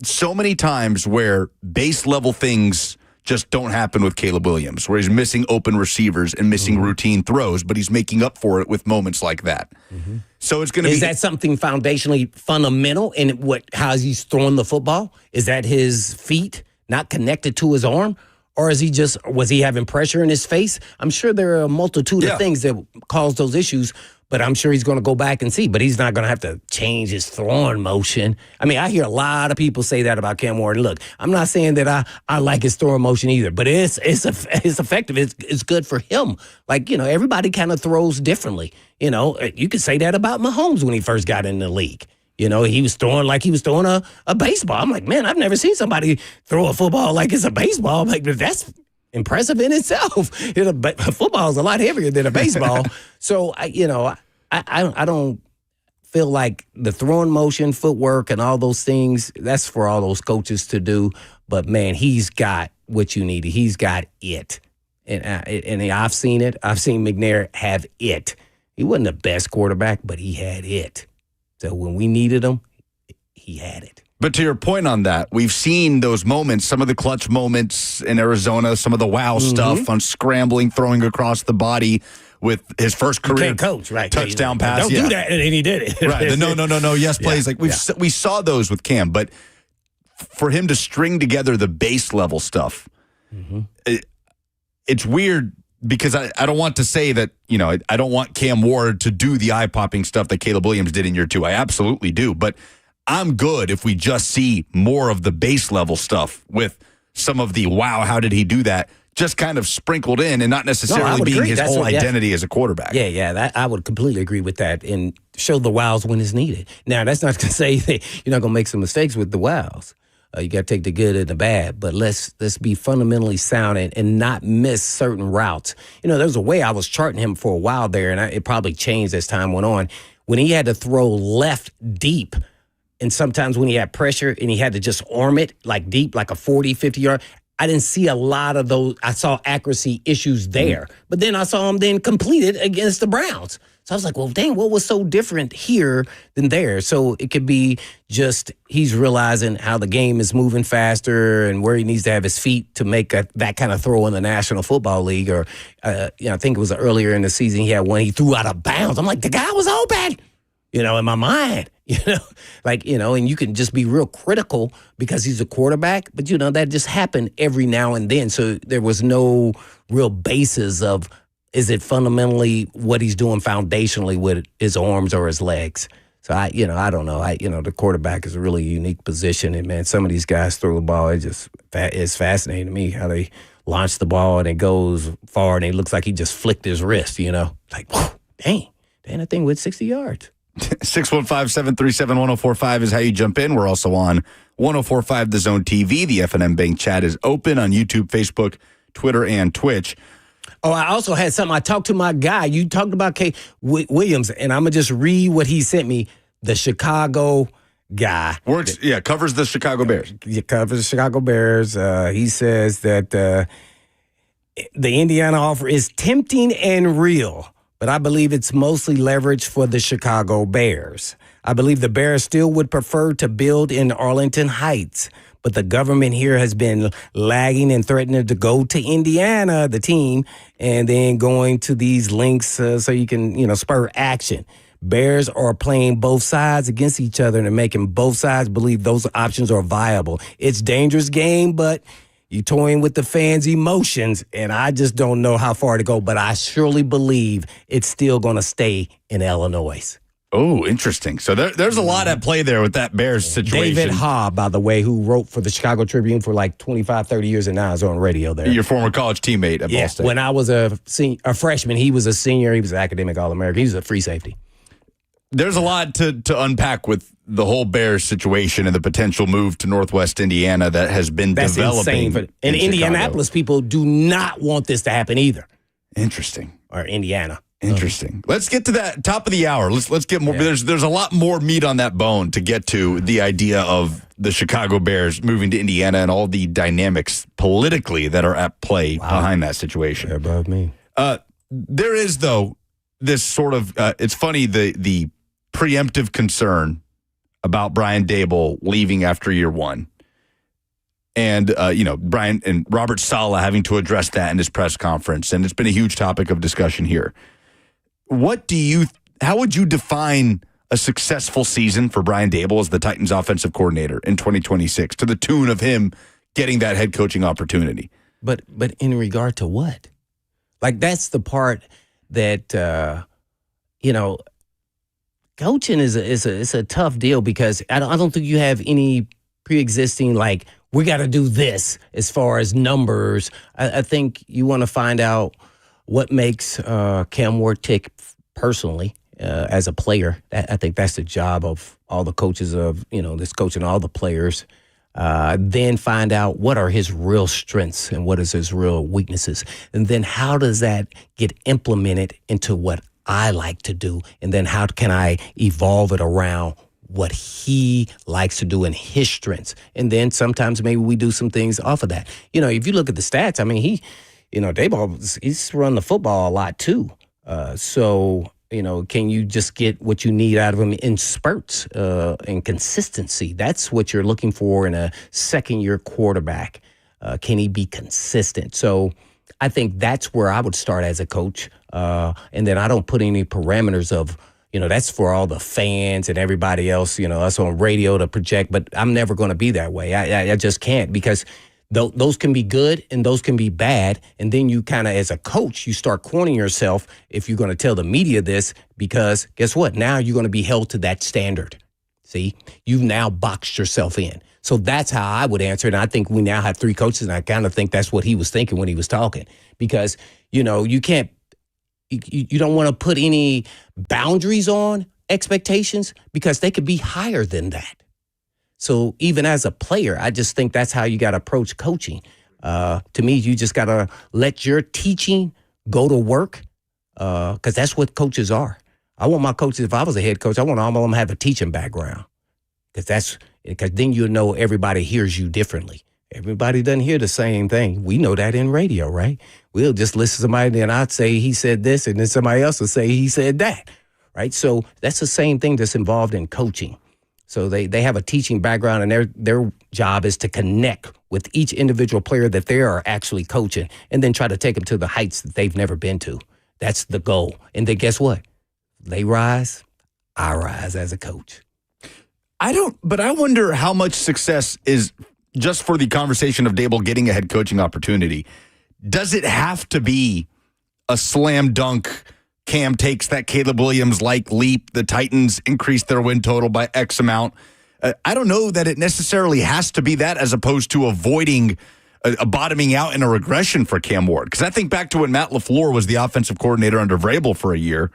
Speaker 2: so many times where base level things just don't happen with Caleb Williams, where he's missing open receivers and missing routine throws, but he's making up for it with moments like that. So it's going to be...
Speaker 3: Is that something foundationally fundamental in how he's throwing the football? Is that his feet not connected to his arm? Or was he having pressure in his face? I'm sure there are a multitude of things that cause those issues, but I'm sure he's going to go back and see. But he's not going to have to change his throwing motion. I mean, I hear a lot of people say that about Cam Moore. And look, I'm not saying that I like his throwing motion either, but it's effective. It's good for him. Like, everybody kind of throws differently. You could say that about Mahomes when he first got in the league. He was throwing like he was throwing a baseball. I'm like, man, I've never seen somebody throw a football like it's a baseball. I'm like, that's impressive in itself. Football is a lot heavier than a baseball. So, I don't feel like the throwing motion, footwork, and all those things, that's for all those coaches to do. But, man, he's got what you needed. He's got it. And I've seen it. I've seen McNair have it. He wasn't the best quarterback, but he had it. So when we needed him, he had it.
Speaker 2: But to your point on that, we've seen those moments, some of the clutch moments in Arizona, some of the wow stuff on scrambling, throwing across the body with his first career touchdown pass.
Speaker 3: Don't do that, and he did it.
Speaker 2: Right. No. Yes, plays. Like we saw those with Cam, but for him to string together the base level stuff, it's weird. Because I don't want to say that, I don't want Cam Ward to do the eye-popping stuff that Caleb Williams did in year 2. I absolutely do. But I'm good if we just see more of the base level stuff with some of the, wow, how did he do that, just kind of sprinkled in and not necessarily being his whole identity as a quarterback.
Speaker 3: Yeah, I would completely agree with that and show the wows when it's needed. Now, that's not to say that you're not going to make some mistakes with the wows. You got to take the good and the bad, but let's be fundamentally sound and not miss certain routes. There's a way I was charting him for a while there, and it probably changed as time went on. When he had to throw left deep, and sometimes when he had pressure and he had to just arm it like deep, like a 40, 50-yard, I didn't see a lot of those. I saw accuracy issues there, but then I saw him then complete it against the Browns. So I was like, well, dang, what was so different here than there? So it could be just he's realizing how the game is moving faster and where he needs to have his feet to make that kind of throw in the National Football League. Or, I think it was earlier in the season he had one he threw out of bounds. I'm like, the guy was open, in my mind. And you can just be real critical because he's a quarterback. But, that just happened every now and then. So there was no real basis of, is it fundamentally what he's doing foundationally with his arms or his legs? So I don't know. The quarterback is a really unique position, and man, some of these guys throw the ball. It's fascinating to me how they launch the ball and it goes far, and it looks like he just flicked his wrist. Like, whew, dang, that thing went 60 yards.
Speaker 2: 615-737-1045 is how you jump in. We're also on 1045 The Zone TV. The FNM Bank chat is open on YouTube, Facebook, Twitter, and Twitch.
Speaker 3: Oh, I also had something. I talked to my guy. You talked about K. Williams, and I'm going to just read what he sent me. The Chicago guy.
Speaker 2: Covers the Chicago Bears.
Speaker 3: Covers the Chicago Bears. He says that the Indiana offer is tempting and real, but I believe it's mostly leverage for the Chicago Bears. I believe the Bears still would prefer to build in Arlington Heights, but the government here has been lagging and threatening to go to Indiana, the team, and then going to these links so you can, spur action. Bears are playing both sides against each other and making both sides believe those options are viable. It's a dangerous game, but you're toying with the fans' emotions, and I just don't know how far to go, but I surely believe it's still going to stay in Illinois.
Speaker 2: Oh, interesting. So there's a lot at play there with that Bears situation.
Speaker 3: David Ha, by the way, who wrote for the Chicago Tribune for like 25, 30 years and now is on radio there.
Speaker 2: Your former college teammate at Ball State.
Speaker 3: When I was a freshman, he was a senior. He was an academic All-American. He was a free safety.
Speaker 2: There's a lot to unpack with the whole Bears situation and the potential move to Northwest Indiana that has been developing.
Speaker 3: Insane. And Indianapolis people do not want this to happen either.
Speaker 2: Interesting.
Speaker 3: Or Indiana.
Speaker 2: Interesting. Let's get to that top of the hour. Let's get more. Yeah. There's a lot more meat on that bone to get to the idea of the Chicago Bears moving to Indiana and all the dynamics politically that are at play behind that situation.
Speaker 3: They're above me.
Speaker 2: There is, though, this sort of, it's funny, the preemptive concern about Brian Daboll leaving after year one. And, Brian and Robert Saleh having to address that in his press conference. And it's been a huge topic of discussion here. How would you define a successful season for Brian Daboll as the Titans offensive coordinator in 2026 to the tune of him getting that head coaching opportunity?
Speaker 3: But in regard to what? Like, that's the part that, coaching is a tough deal because I don't think you have any pre-existing, like, we got to do this as far as numbers. I think you want to find out what makes Cam Ward tick personally as a player. I think that's the job of all the coaches of, this coaching all the players. Then find out what are his real strengths and what is his real weaknesses. And then how does that get implemented into what I like to do? And then how can I evolve it around what he likes to do and his strengths? And then sometimes maybe we do some things off of that. If you look at the stats, I mean, Daboll, he's run the football a lot too. Can you just get what you need out of him in spurts and consistency? That's what you're looking for in a second-year quarterback. Can he be consistent? So I think that's where I would start as a coach. And then I don't put any parameters of, that's for all the fans and everybody else, us on radio to project. But I'm never going to be that way. I just can't, because those can be good and those can be bad. And then you kind of, as a coach, you start cornering yourself if you're going to tell the media this, because guess what? Now you're going to be held to that standard. See, you've now boxed yourself in. So that's how I would answer it. And I think we now have three coaches, and I kind of think that's what he was thinking when he was talking, because, you can't, you don't want to put any boundaries on expectations because they could be higher than that. So even as a player, I just think that's how you got to approach coaching. To me, you just got to let your teaching go to work, because that's what coaches are. I want my coaches, if I was a head coach, I want all of them to have a teaching background, because then you'll know everybody hears you differently. Everybody doesn't hear the same thing. We know that in radio, right? We'll just listen to somebody, and I'd say he said this, and then somebody else will say he said that, right? So that's the same thing that's involved in coaching. So they have a teaching background, and their job is to connect with each individual player that they are actually coaching, and then try to take them to the heights that they've never been to. That's the goal. And then guess what? They rise, I rise as a coach.
Speaker 2: But I wonder how much success is just for the conversation of Daboll getting a head coaching opportunity. Does it have to be a slam dunk? Cam takes that Caleb Williams-like leap. The Titans increase their win total by X amount. I don't know that it necessarily has to be that, as opposed to avoiding a bottoming out and a regression for Cam Ward. Because I think back to when Matt LaFleur was the offensive coordinator under Vrabel for a year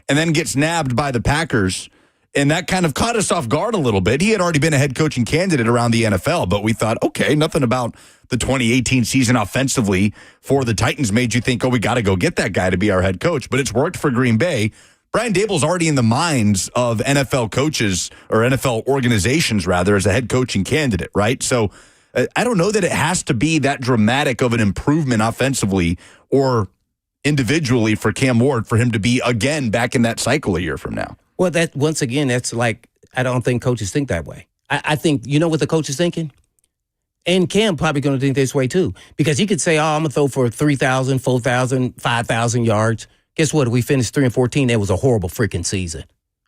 Speaker 2: and then gets nabbed by the Packers. And that kind of caught us off guard a little bit. He had already been a head coaching candidate around the NFL, but we thought, okay, nothing about the 2018 season offensively for the Titans made you think, we got to go get that guy to be our head coach. But it's worked for Green Bay. Brian Daboll's already in the minds of NFL coaches, or NFL organizations, rather, as a head coaching candidate, right? So I don't know that it has to be that dramatic of an improvement offensively or individually for Cam Ward for him to be, again, back in that cycle a year from now.
Speaker 3: Well, once again, that's like, I don't think coaches think that way. I think, what the coach is thinking? And Cam probably going to think this way too, because he could say, I'm going to throw for 3,000, 4,000, 5,000 yards. Guess what? If we finished 3-14, that was a horrible freaking season.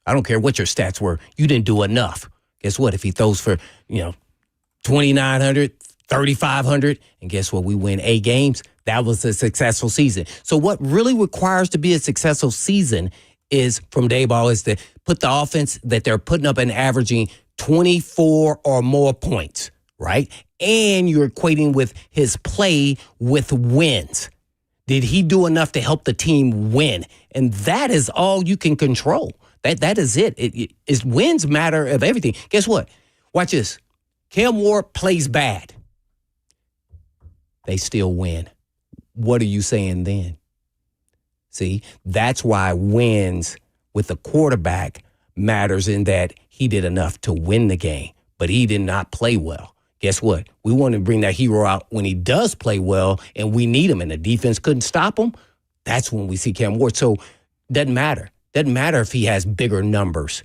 Speaker 3: I don't care what your stats were. You didn't do enough. Guess what? If he throws for, 2,900, 3,500, and guess what? We win 8 games. That was a successful season. So what really requires to be a successful season is, from Daboll, is to put the offense that they're putting up and averaging 24 or more points, right? And you're equating with his play with wins. Did he do enough to help the team win? And that is all you can control. That is it. It is wins matter of everything. Guess what? Watch this. Cam Ward plays bad. They still win. What are you saying then? See, that's why wins with the quarterback matters, in that he did enough to win the game. but he did not play well. Guess what? We want to bring that hero out when he does play well, and we need him, and the defense couldn't stop him. That's when we see Cam Ward. So doesn't matter. Doesn't matter if he has bigger numbers.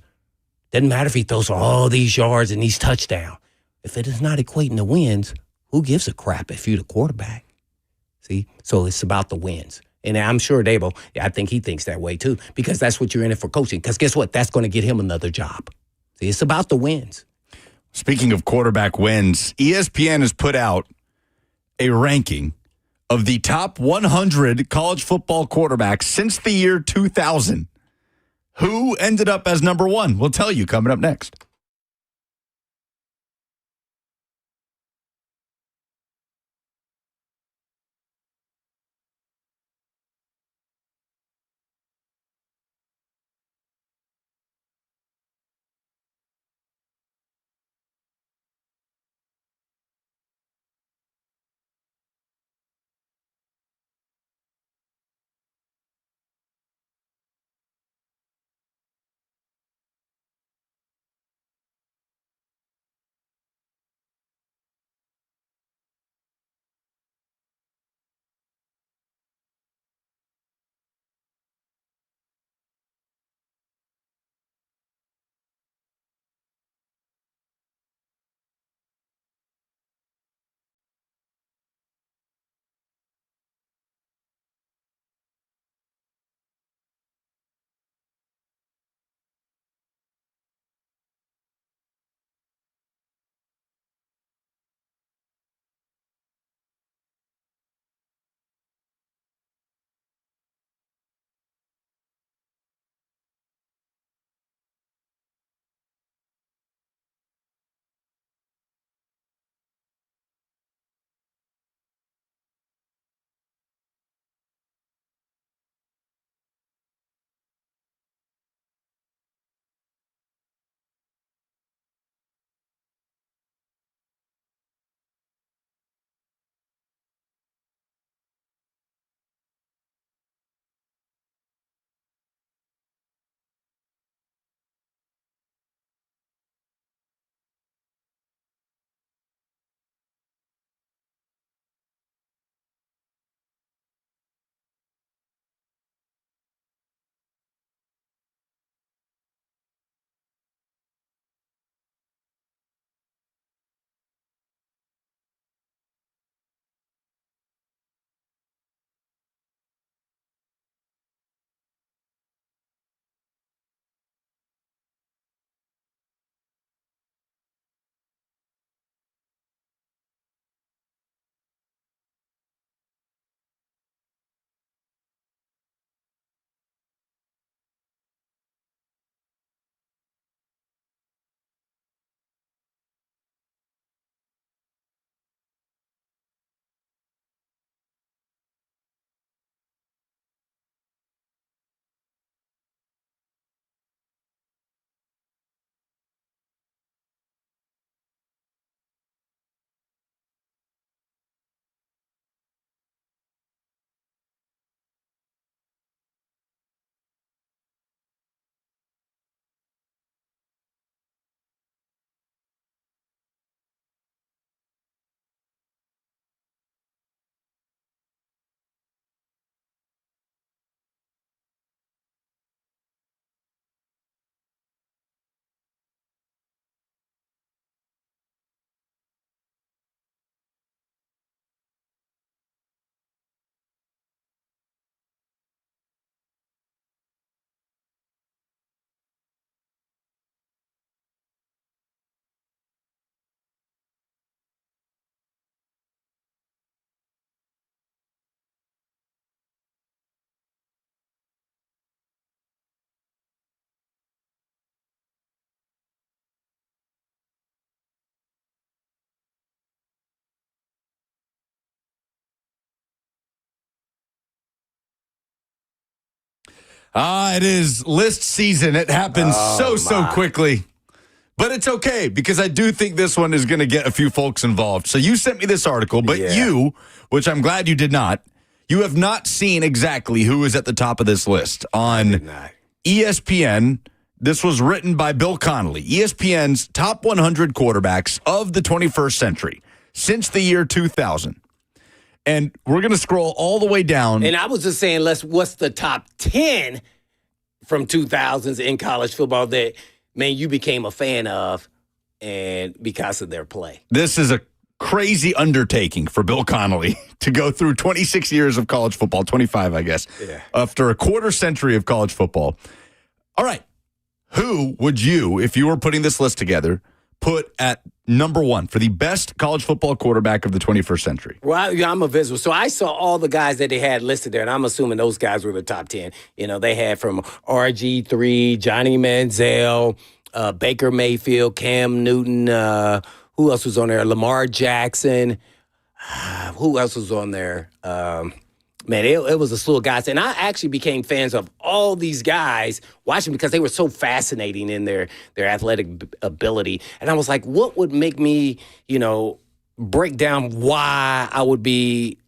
Speaker 3: Doesn't matter if he throws for all these yards and these touchdowns. If it is not equating to wins, who gives a crap if you're the quarterback? See? So it's about the wins. And I'm sure Daboll, I think he thinks that way too, because that's what you're in it for coaching. Because guess what? That's going to get him another job. See, it's about the wins.
Speaker 2: Speaking of quarterback wins, ESPN has put out a ranking of the top 100 college football quarterbacks since the year 2000. Who ended up as number one? We'll tell you coming up next. It is list season. It happens so quickly. But it's okay, because I do think this one is going to get a few folks involved. So you sent me this article, but you, which I'm glad you did not, you have not seen exactly who is at the top of this list. On ESPN, This was written by Bill Connolly, ESPN's top 100 quarterbacks of the 21st century since the year 2000. And we're going to scroll all the way down.
Speaker 3: And I was just saying, what's the top 10 from 2000s in college football that, man, you became a fan of and because of their play?
Speaker 2: This is a crazy undertaking for Bill Connolly to go through 26 years of college football, 25, I guess, after a quarter century of college football. All right. Who would you, if you were putting this list together, put at number one for the best college football quarterback of the 21st century?
Speaker 3: Well, I'm a visual. So I saw all the guys that they had listed there, and I'm assuming those guys were the top 10. You know, they had from RG3, Johnny Manziel, Baker Mayfield, Cam Newton, who else was on there? Lamar Jackson. Who else was on there? Man, it was a slew of guys. And I actually became fans of all these guys watching because they were so fascinating in their athletic ability. And I was like, what would make me, break down why I would be,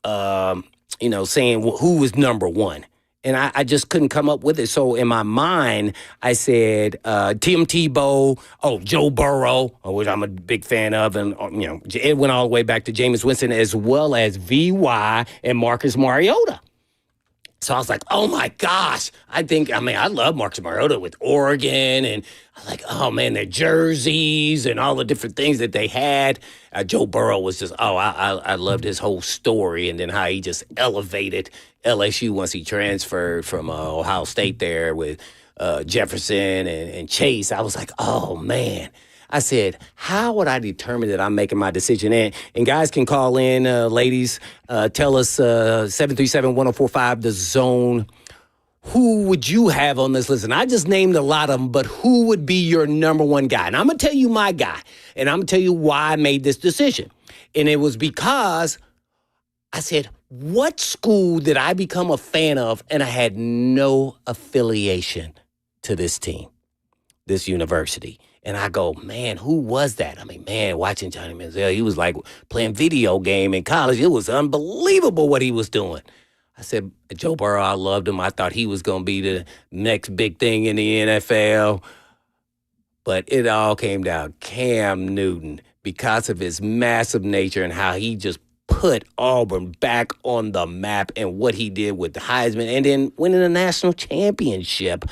Speaker 3: saying who was number one? And I just couldn't come up with it. So in my mind, I said Tim Tebow, Joe Burrow, which I'm a big fan of. And, it went all the way back to Jameis Winston as well as VY and Marcus Mariota. So I was like, oh, my gosh. I love Marcus Mariota with Oregon. And I was like, oh, man, their jerseys and all the different things that they had. Joe Burrow was just, I loved his whole story and then how he just elevated LSU once he transferred from Ohio State there with Jefferson and Chase. I was like, oh, man. I said, how would I determine that I'm making my decision? And guys can call in, ladies, tell us 737-1045, the zone. Who would you have on this list? And I just named a lot of them, but who would be your number one guy? And I'm going to tell you my guy, and I'm going to tell you why I made this decision. And it was because I said, what school did I become a fan of and I had no affiliation to this team, this university? And I go, man, who was that? Watching Johnny Manziel, he was like playing video game in college. It was unbelievable what he was doing. I said, Joe Burrow, I loved him. I thought he was going to be the next big thing in the NFL. But it all came down Cam Newton because of his massive nature and how he just put Auburn back on the map and what he did with the Heisman and then winning a national championship.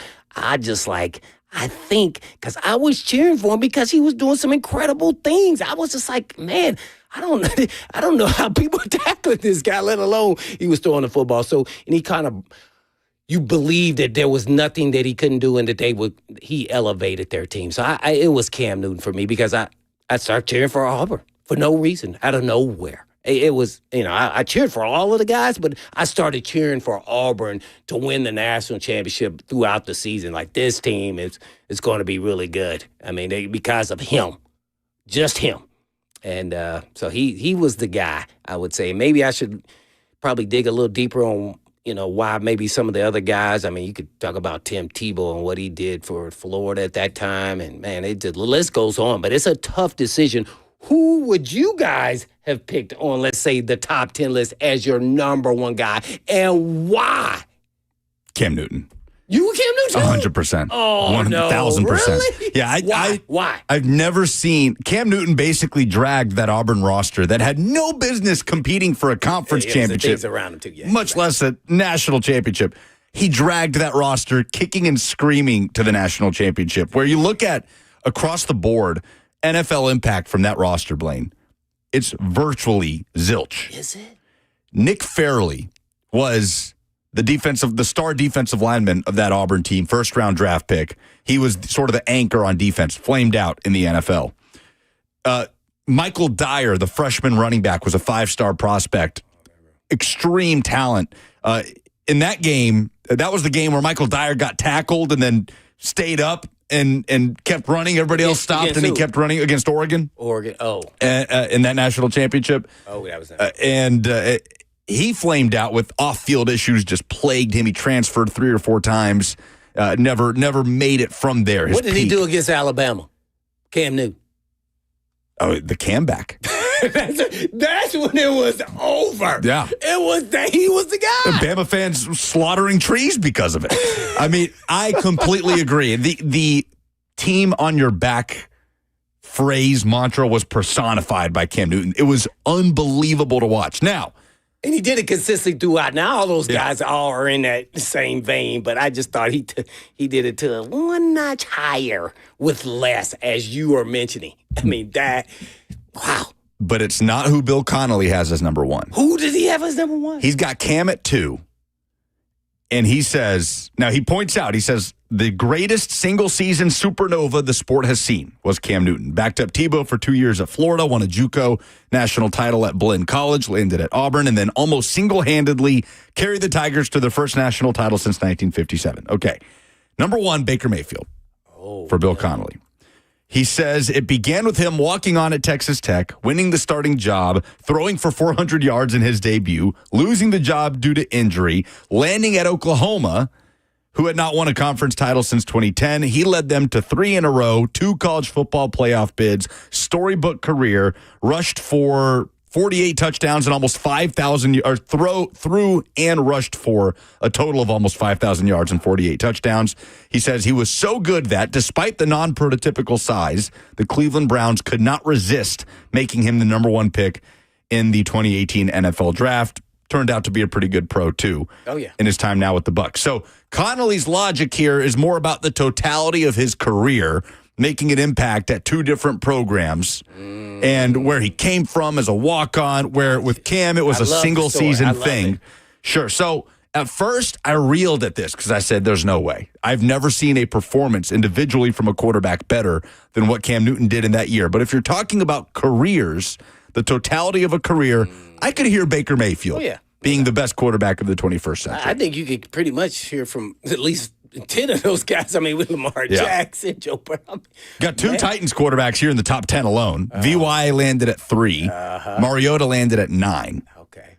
Speaker 3: I think, because I was cheering for him because he was doing some incredible things. I was just like, man, I don't know how people tackling this guy, let alone he was throwing the football. So, and he kind of, you believe that there was nothing that he couldn't do and that he elevated their team. So it was Cam Newton for me because I started cheering for Auburn for no reason, out of nowhere. It was, I cheered for all of the guys, but I started cheering for Auburn to win the national championship throughout the season. Like, this team is going to be really good. Because of him, just him. And so he was the guy, I would say. Maybe I should probably dig a little deeper on, why maybe some of the other guys. You could talk about Tim Tebow and what he did for Florida at that time. And, man, the list goes on. But it's a tough decision. Who would you guys have picked on, let's say, the top 10 list as your number one guy, and why?
Speaker 2: Cam Newton.
Speaker 3: You were Cam Newton?
Speaker 2: 100%.
Speaker 3: Oh, 1,000%.
Speaker 2: No.
Speaker 3: Really?
Speaker 2: Yeah.
Speaker 3: Why?
Speaker 2: I've never seen Cam Newton basically dragged that Auburn roster that had no business competing for a conference championship,
Speaker 3: around him too,
Speaker 2: much less a national championship. He dragged that roster kicking and screaming to the national championship, where you look at across the board NFL impact from that roster, Blaine. It's virtually zilch.
Speaker 3: Is it?
Speaker 2: Nick Fairley was the star defensive lineman of that Auburn team, first-round draft pick. He was sort of the anchor on defense, flamed out in the NFL. Michael Dyer, the freshman running back, was a 5-star prospect. Extreme talent. In that game, that was the game where Michael Dyer got tackled and then stayed up and kept running. Everybody else stopped, and he kept running against Oregon. In that national championship.
Speaker 3: Oh, that was that.
Speaker 2: He flamed out with off-field issues, just plagued him. He transferred 3 or 4 times, never made it from there.
Speaker 3: What did he do against Alabama? Cam Newton.
Speaker 2: Oh, the Cam back.
Speaker 3: That's when it was over.
Speaker 2: Yeah.
Speaker 3: It was that he was the guy.
Speaker 2: Bama fans slaughtering trees because of it. I mean, I completely agree. The team on your back phrase mantra was personified by Cam Newton. It was unbelievable to watch. Now,
Speaker 3: and he did it consistently throughout. Now all those guys all are in that same vein, but I just thought he did it to one notch higher with less, as you are mentioning. I mean, wow.
Speaker 2: But it's not who Bill Connolly has as number one.
Speaker 3: Who does he have as number one?
Speaker 2: He's got Cam at 2. And he says, now he points out, he says, the greatest single-season supernova the sport has seen was Cam Newton. Backed up Tebow for 2 years at Florida, won a JUCO national title at Blinn College, landed at Auburn, and then almost single-handedly carried the Tigers to their first national title since 1957. Okay, number one, Baker Mayfield for Bill Connolly. He says it began with him walking on at Texas Tech, winning the starting job, throwing for 400 yards in his debut, losing the job due to injury, landing at Oklahoma, who had not won a conference title since 2010. He led them to 3 in a row, 2 college football playoff bids, storybook career, rushed for 48 touchdowns and almost 5,000, or threw and rushed for a total of almost 5,000 yards and 48 touchdowns. He says he was so good that, despite the non-prototypical size, the Cleveland Browns could not resist making him the number 1 pick in the 2018 NFL Draft. Turned out to be a pretty good pro, too, in his time now with the Bucs. So Connolly's logic here is more about the totality of his career, making an impact at 2 different programs, and where he came from as a walk-on, where with Cam it was a single-season thing. Sure. So at first I reeled at this because I said there's no way. I've never seen a performance individually from a quarterback better than what Cam Newton did in that year. But if you're talking about careers, the totality of a career, I could hear Baker Mayfield being the best quarterback of the 21st century.
Speaker 3: I think you could pretty much hear from at least 10 of those guys. I mean, with Lamar Jackson, Joe Brown.
Speaker 2: Got 2 Titans quarterbacks here in the top 10 alone. VY landed at 3. Mariota landed at 9.
Speaker 3: Okay.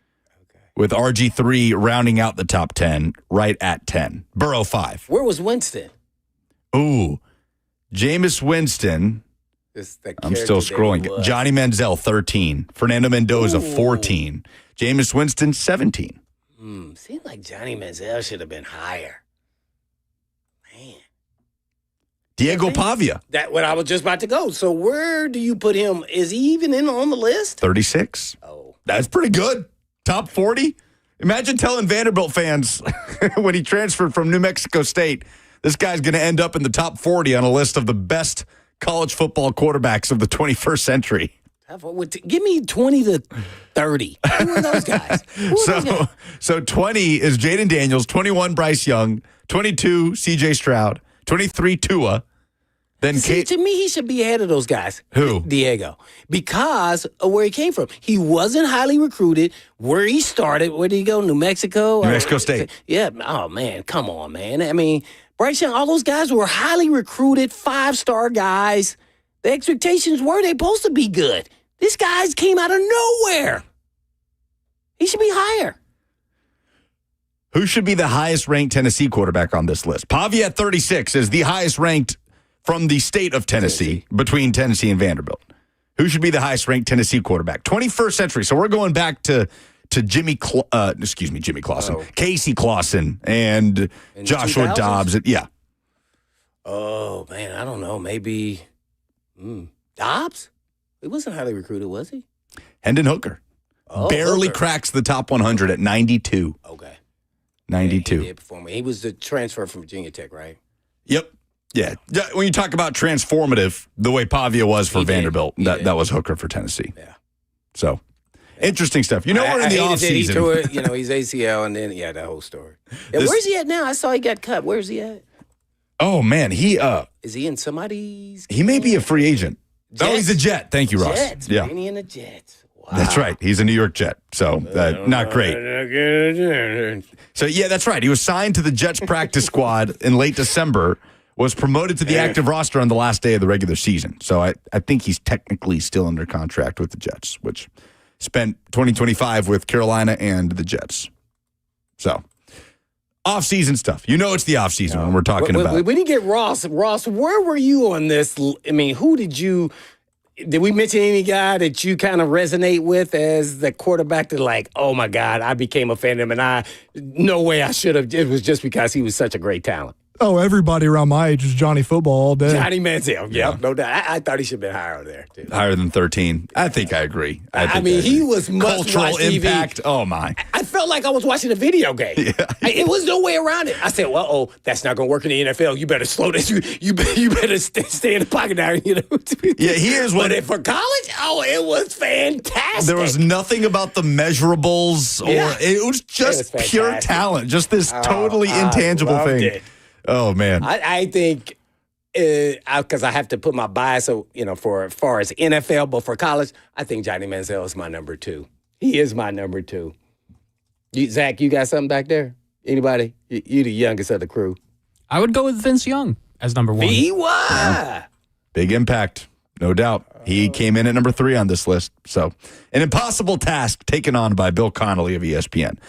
Speaker 2: With RG3 rounding out the top 10 right at 10. Burrow 5.
Speaker 3: Where was Winston?
Speaker 2: Ooh. Jameis Winston. I'm still scrolling. Johnny Manziel, 13. Fernando Mendoza, 14. Jameis Winston, 17.
Speaker 3: Seemed like Johnny Manziel should have been higher. Man.
Speaker 2: Diego Pavia.
Speaker 3: That's what I was just about to go. So where do you put him? Is he even on the list?
Speaker 2: 36.
Speaker 3: Oh.
Speaker 2: That's pretty good. Top 40. Imagine telling Vanderbilt fans when he transferred from New Mexico State, this guy's going to end up in the top 40 on a list of the best college football quarterbacks of the 21st century.
Speaker 3: Give me 20 to 30. Who are those guys?
Speaker 2: So 20 is Jaden Daniels, 21 Bryce Young, 22 CJ Stroud, 23 Tua. Then
Speaker 3: to me, he should be ahead of those guys.
Speaker 2: Who?
Speaker 3: Diego. Because of where he came from. He wasn't highly recruited. Where he started, where did he go? New Mexico?
Speaker 2: New Mexico State.
Speaker 3: Yeah. Oh, man. Come on, man. I mean, Bryce Young, all those guys were highly recruited, 5-star guys. The expectations were they're supposed to be good. This guy came out of nowhere. He should be higher.
Speaker 2: Who should be the highest-ranked Tennessee quarterback on this list? Pavia at 36 is the highest-ranked from the state of Tennessee, between Tennessee and Vanderbilt. Who should be the highest-ranked Tennessee quarterback? 21st century. So we're going back to Jimmy Clausen, Casey Clausen, and Joshua Dobbs.
Speaker 3: Oh, man, I don't know. Maybe Dobbs? He wasn't highly recruited, was he?
Speaker 2: Hendon Hooker. Barely cracks the top 100 at 92.
Speaker 3: Okay.
Speaker 2: 92.
Speaker 3: Yeah, he did perform. He was the transfer from Virginia Tech, right?
Speaker 2: Yep. Yeah. When you talk about transformative, the way Pavia was for Vanderbilt, that was Hooker for Tennessee.
Speaker 3: Yeah.
Speaker 2: So, interesting stuff. We're in the offseason.
Speaker 3: He's ACL, and then, that whole story. Yeah, where's he at now? I saw he got cut. Where's he at?
Speaker 2: Oh, man.
Speaker 3: Is he in somebody's?
Speaker 2: He may be a free agent.
Speaker 3: Jets?
Speaker 2: Oh, he's a Jet. Thank you, Ross.
Speaker 3: Jets.
Speaker 2: Yeah.
Speaker 3: He in the Jets. Wow.
Speaker 2: That's right. He's a New York Jet. So, not great. So, that's right. He was signed to the Jets practice squad in late December, was promoted to the active roster on the last day of the regular season. So, I think he's technically still under contract with the Jets, which spent 2025 with Carolina and the Jets. So, off-season stuff. It's the off-season when we're talking about.
Speaker 3: When you get Ross, where were you on this? I mean, who did you Did we mention any guy that you kind of resonate with as the quarterback that like, oh my God, I became a fan of him and no way I should have. It was just because he was such a great talent.
Speaker 1: Oh, everybody around my age was Johnny Football all day.
Speaker 3: Johnny Manziel, yep, no doubt. I thought he should have been higher there, too.
Speaker 2: Higher than 13. I think I agree.
Speaker 3: I mean, he was
Speaker 2: cultural impact.
Speaker 3: TV.
Speaker 2: Oh, my.
Speaker 3: I felt like I was watching a video game.
Speaker 2: Yeah.
Speaker 3: It was no way around it. I said, well, that's not going to work in the NFL. You better slow this. You better stay in the pocket now. You know.
Speaker 2: Yeah, here's what.
Speaker 3: But for college, it was fantastic.
Speaker 2: There was nothing about the measurables, it was just pure talent. Just this totally intangible thing.
Speaker 3: It.
Speaker 2: Oh, man.
Speaker 3: I think, because I have to put my bias, for as far as NFL, but for college, I think Johnny Manziel is my number 2. He is my number 2. Zach, you got something back there? Anybody? You the youngest of the crew.
Speaker 5: I would go with Vince Young as number 1.
Speaker 3: He was.
Speaker 2: Yeah. Big impact, no doubt. He came in at number 3 on this list. So, an impossible task taken on by Bill Connolly of ESPN.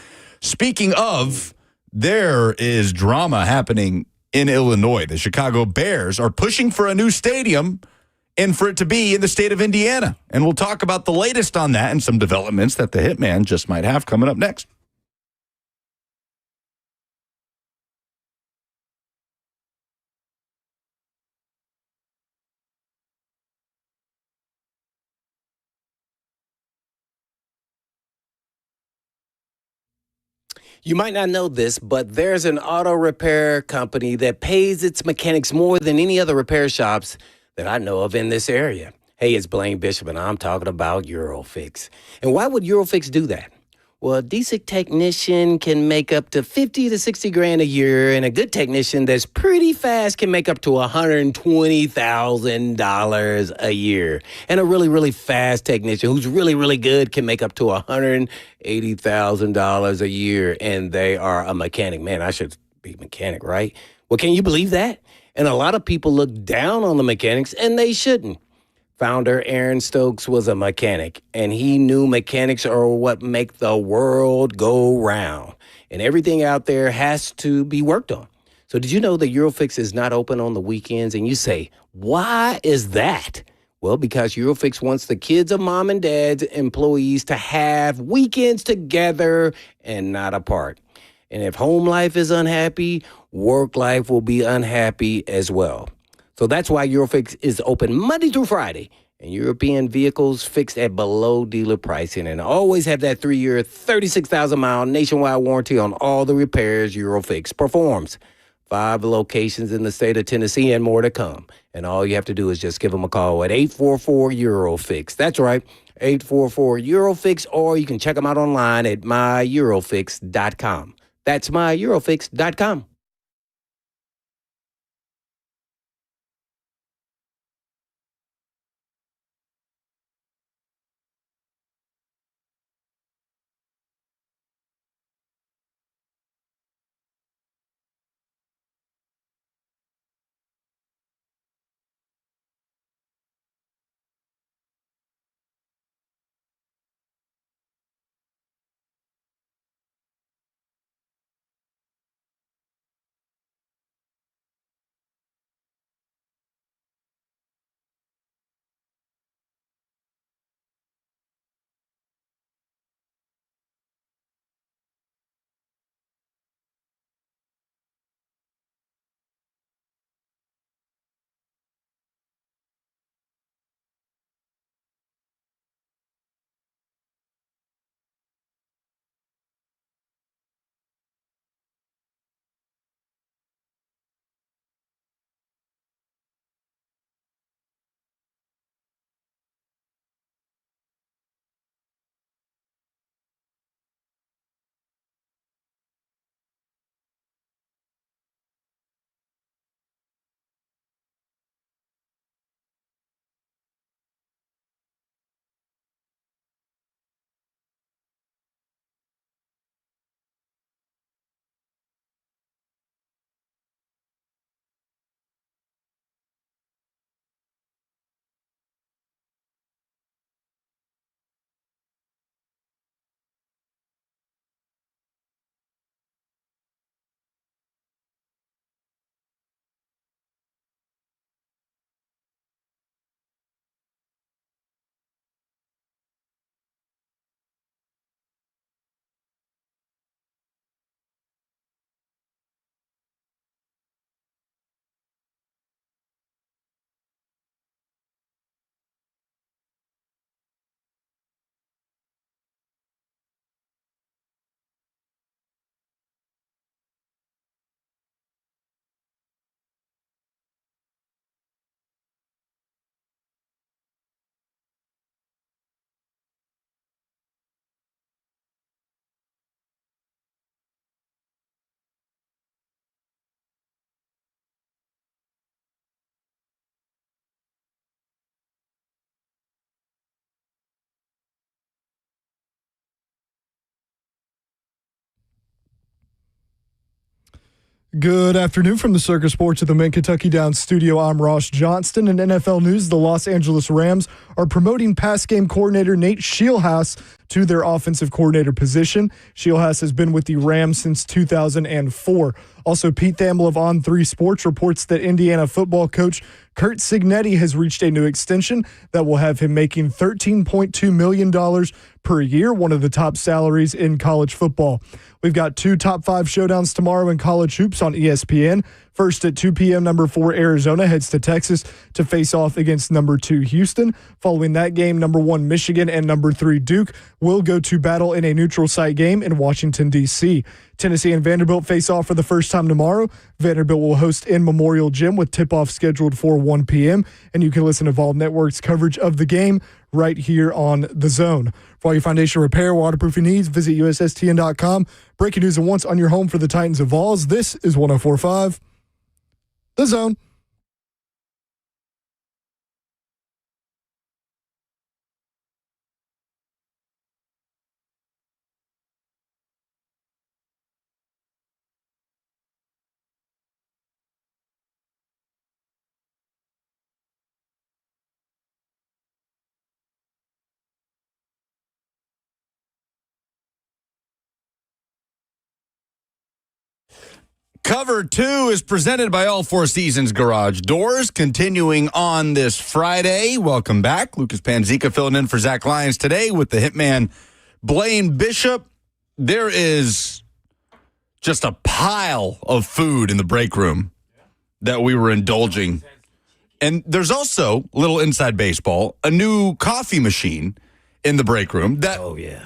Speaker 2: Speaking of, there is drama happening in Illinois. The Chicago Bears are pushing for a new stadium and for it to be in the state of Indiana. And we'll talk about the latest on that and some developments that the Hitman just might have coming up next.
Speaker 3: You might not know this, but there's an auto repair company that pays its mechanics more than any other repair shops that I know of in this area. Hey, it's Blaine Bishop, and I'm talking about Eurofix. And why would Eurofix do that? Well, a decent technician can make up to 50 to 60 grand a year, and a good technician that's pretty fast can make up to $120,000 a year. And a really, really fast technician who's really, really good can make up to $180,000 a year, and they are a mechanic. Man, I should be a mechanic, right? Well, can you believe that? And a lot of people look down on the mechanics, and they shouldn't. Founder Aaron Stokes was a mechanic, and he knew mechanics are what make the world go round. And everything out there has to be worked on. So did you know that Eurofix is not open on the weekends? And you say, why is that? Well, because Eurofix wants the kids of mom and dad's employees to have weekends together and not apart. And if home life is unhappy, work life will be unhappy as well. So that's why Eurofix is open Monday through Friday, and European vehicles fixed at below dealer pricing, and always have that 3-year, 36,000-mile nationwide warranty on all the repairs Eurofix performs. 5 locations in the state of Tennessee and more to come. And all you have to do is just give them a call at 844-EUROFIX. That's right, 844-EUROFIX, or you can check them out online at myeurofix.com. That's myeurofix.com.
Speaker 1: Good afternoon from the Circus Sports of the Mid Kentucky Downs studio. I'm Ross Johnston. In NFL news, the Los Angeles Rams are promoting pass game coordinator Nate Scheelhaase to their offensive coordinator position. Scheelhaase has been with the Rams since 2004. Also, Pete Thamel of On3 Sports reports that Indiana football coach Curt Cignetti has reached a new extension that will have him making $13.2 million per year, one of the top salaries in college football. We've got 2 top 5 showdowns tomorrow in college hoops on ESPN. First at 2 p.m., number 4 Arizona heads to Texas to face off against number 2 Houston. Following that game, number 1 Michigan and number 3 Duke will go to battle in a neutral site game in Washington, D.C. Tennessee and Vanderbilt face off for the first time tomorrow. Vanderbilt will host in Memorial Gym with tip-off scheduled for 1 p.m. And you can listen to Vol Network's coverage of the game right here on The Zone. For all your foundation repair, waterproofing needs, visit USSTN.com. Breaking news at once on your home for the Titans of Vols. This is 104.5 The Zone.
Speaker 2: Cover 2 is presented by All Four Seasons Garage Doors. Continuing on this Friday. Welcome back. Lucas Panzica filling in for Zach Lyons today with the hitman Blaine Bishop. There is just a pile of food in the break room that we were indulging. And there's also, little inside baseball, a new coffee machine in the break room that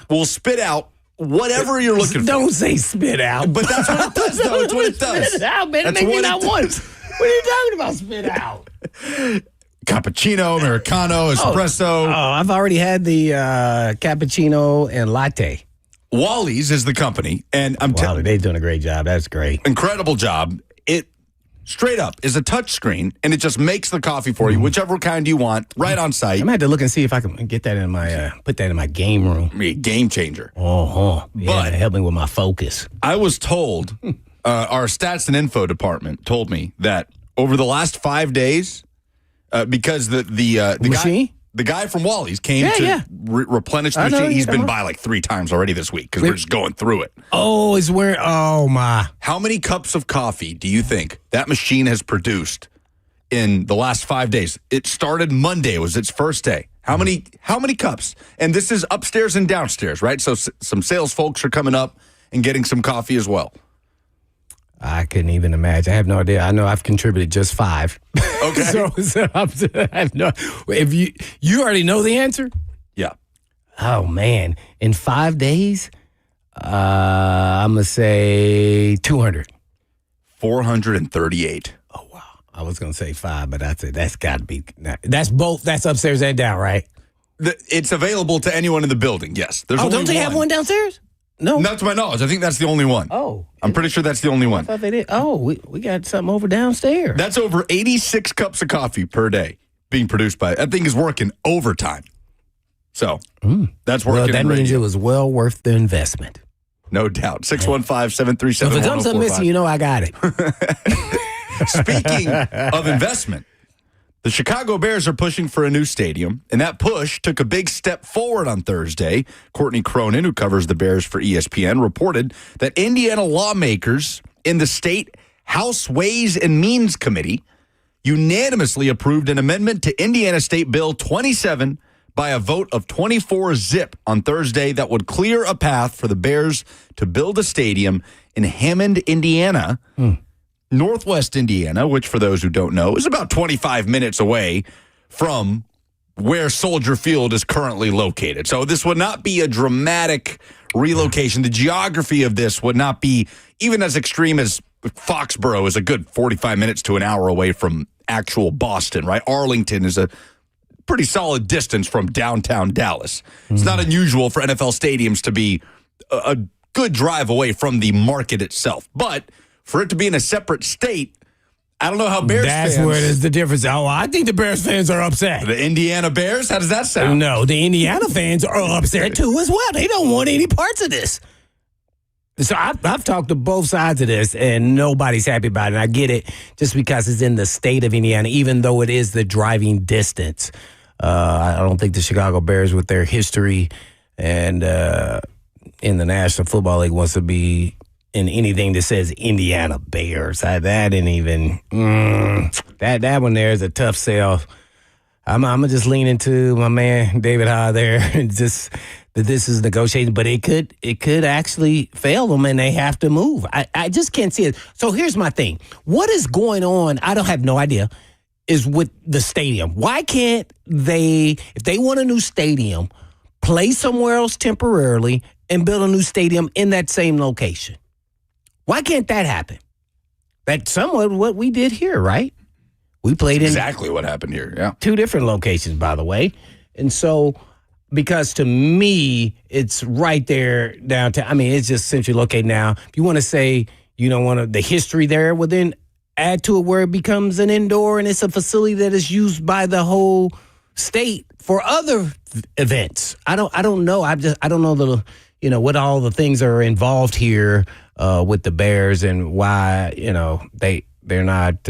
Speaker 2: will spit out whatever you're looking for.
Speaker 3: Don't say spit out.
Speaker 2: But that's what it does, though. That's what it does.
Speaker 3: Spit it out, man.
Speaker 2: That's
Speaker 3: Make me
Speaker 2: what
Speaker 3: not
Speaker 2: it
Speaker 3: want.
Speaker 2: does.
Speaker 3: What are you talking about, spit out?
Speaker 2: Cappuccino, Americano, espresso.
Speaker 3: Oh, I've already had the cappuccino and latte.
Speaker 2: Wally's is the company, and I'm
Speaker 3: Wow, they're doing a great job. That's great.
Speaker 2: incredible job. It straight up is a touch screen, and it just makes the coffee for you, whichever kind you want, right on site.
Speaker 3: I'm gonna have to look and see if I can get that in my put that in my game room.
Speaker 2: Be a game changer.
Speaker 3: Yeah,
Speaker 2: But-
Speaker 3: help me with my focus.
Speaker 2: I was told, our stats and info department told me that over the last 5 days, because the
Speaker 3: Machine?
Speaker 2: guy from Wally's came to replenish the
Speaker 3: I know
Speaker 2: machine. He's
Speaker 3: you're
Speaker 2: been
Speaker 3: talking
Speaker 2: by like 3 times already this week because we're just going through it.
Speaker 3: Oh, it's where? Oh my!
Speaker 2: How many cups of coffee do you think that machine has produced in the last 5 days? It started Monday. It was its first day. How many cups? And this is upstairs and downstairs, right? So some sales folks are coming up and getting some coffee as well.
Speaker 3: I couldn't even imagine. I have no idea. I know I've contributed just 5.
Speaker 2: Okay.
Speaker 3: so I have no. If you already know the answer.
Speaker 2: Yeah.
Speaker 3: Oh man! In 5 days, I'm gonna say 200.
Speaker 2: 438.
Speaker 3: Oh wow! I was gonna say 5, but I said that's got to be. That's both. That's upstairs and down, right?
Speaker 2: It's available to anyone in the building, yes. There's only
Speaker 3: don't they have one downstairs? No.
Speaker 2: Not to my knowledge. I think that's the only one.
Speaker 3: Oh.
Speaker 2: I'm pretty sure that's the only
Speaker 3: I
Speaker 2: one.
Speaker 3: thought they did. Oh, we got something over downstairs.
Speaker 2: That's over 86 cups of coffee per day being produced by it. That thing is working overtime. So that's working.
Speaker 3: Well, that
Speaker 2: in
Speaker 3: means
Speaker 2: radio.
Speaker 3: it was well worth the investment.
Speaker 2: No doubt. 615-737-1045.
Speaker 3: If it comes up missing, you know I got it.
Speaker 2: Speaking of investment, the Chicago Bears are pushing for a new stadium, and that push took a big step forward on Thursday. Courtney Cronin, who covers the Bears for ESPN, reported that Indiana lawmakers in the state House Ways and Means Committee unanimously approved an amendment to Indiana State Bill 27 by a vote of 24-0 on Thursday that would clear a path for the Bears to build a stadium in Hammond, Indiana, Northwest Indiana, which for those who don't know is about 25 minutes away from where Soldier Field is currently located. So this would not be a dramatic relocation. The geography of this would not be even as extreme as Foxborough is a good 45 minutes to an hour away from actual Boston, right? Arlington is a pretty solid distance from downtown Dallas. It's not unusual for NFL stadiums to be a good drive away from the market itself. But for it to be in a separate state, I don't know how Bears fans...
Speaker 3: That's where it is the difference. Oh, I think the Bears fans are upset.
Speaker 2: The Indiana Bears? How does that sound?
Speaker 3: No, the Indiana fans are upset too as well. They don't want any parts of this. So I've talked to both sides of this, and nobody's happy about it. And I get it just because it's in the state of Indiana, even though it is the driving distance. I don't think the Chicago Bears, with their history and in the National Football League, wants to be in anything that says Indiana Bears. That ain't even that one there is a tough sell. I'm gonna just lean into my man David Ha there, and just that this is negotiating, but it could actually fail them, and they have to move. I just can't see it. So here's my thing: what is going on? I don't have no idea. Is with the stadium. Why can't they, if they want a new stadium, play somewhere else temporarily and build a new stadium in that same location? Why can't that happen? That's somewhat what we did here, right? We played in
Speaker 2: exactly what happened here. Yeah,
Speaker 3: 2 different locations, by the way. And so, because to me, it's right there downtown. I mean, it's just centrally located now. If you want to say you don't want the history there, well, then add to it where it becomes an indoor and it's a facility that is used by the whole state for other events. I don't know. I don't know what all the things are involved here with the Bears and why they're not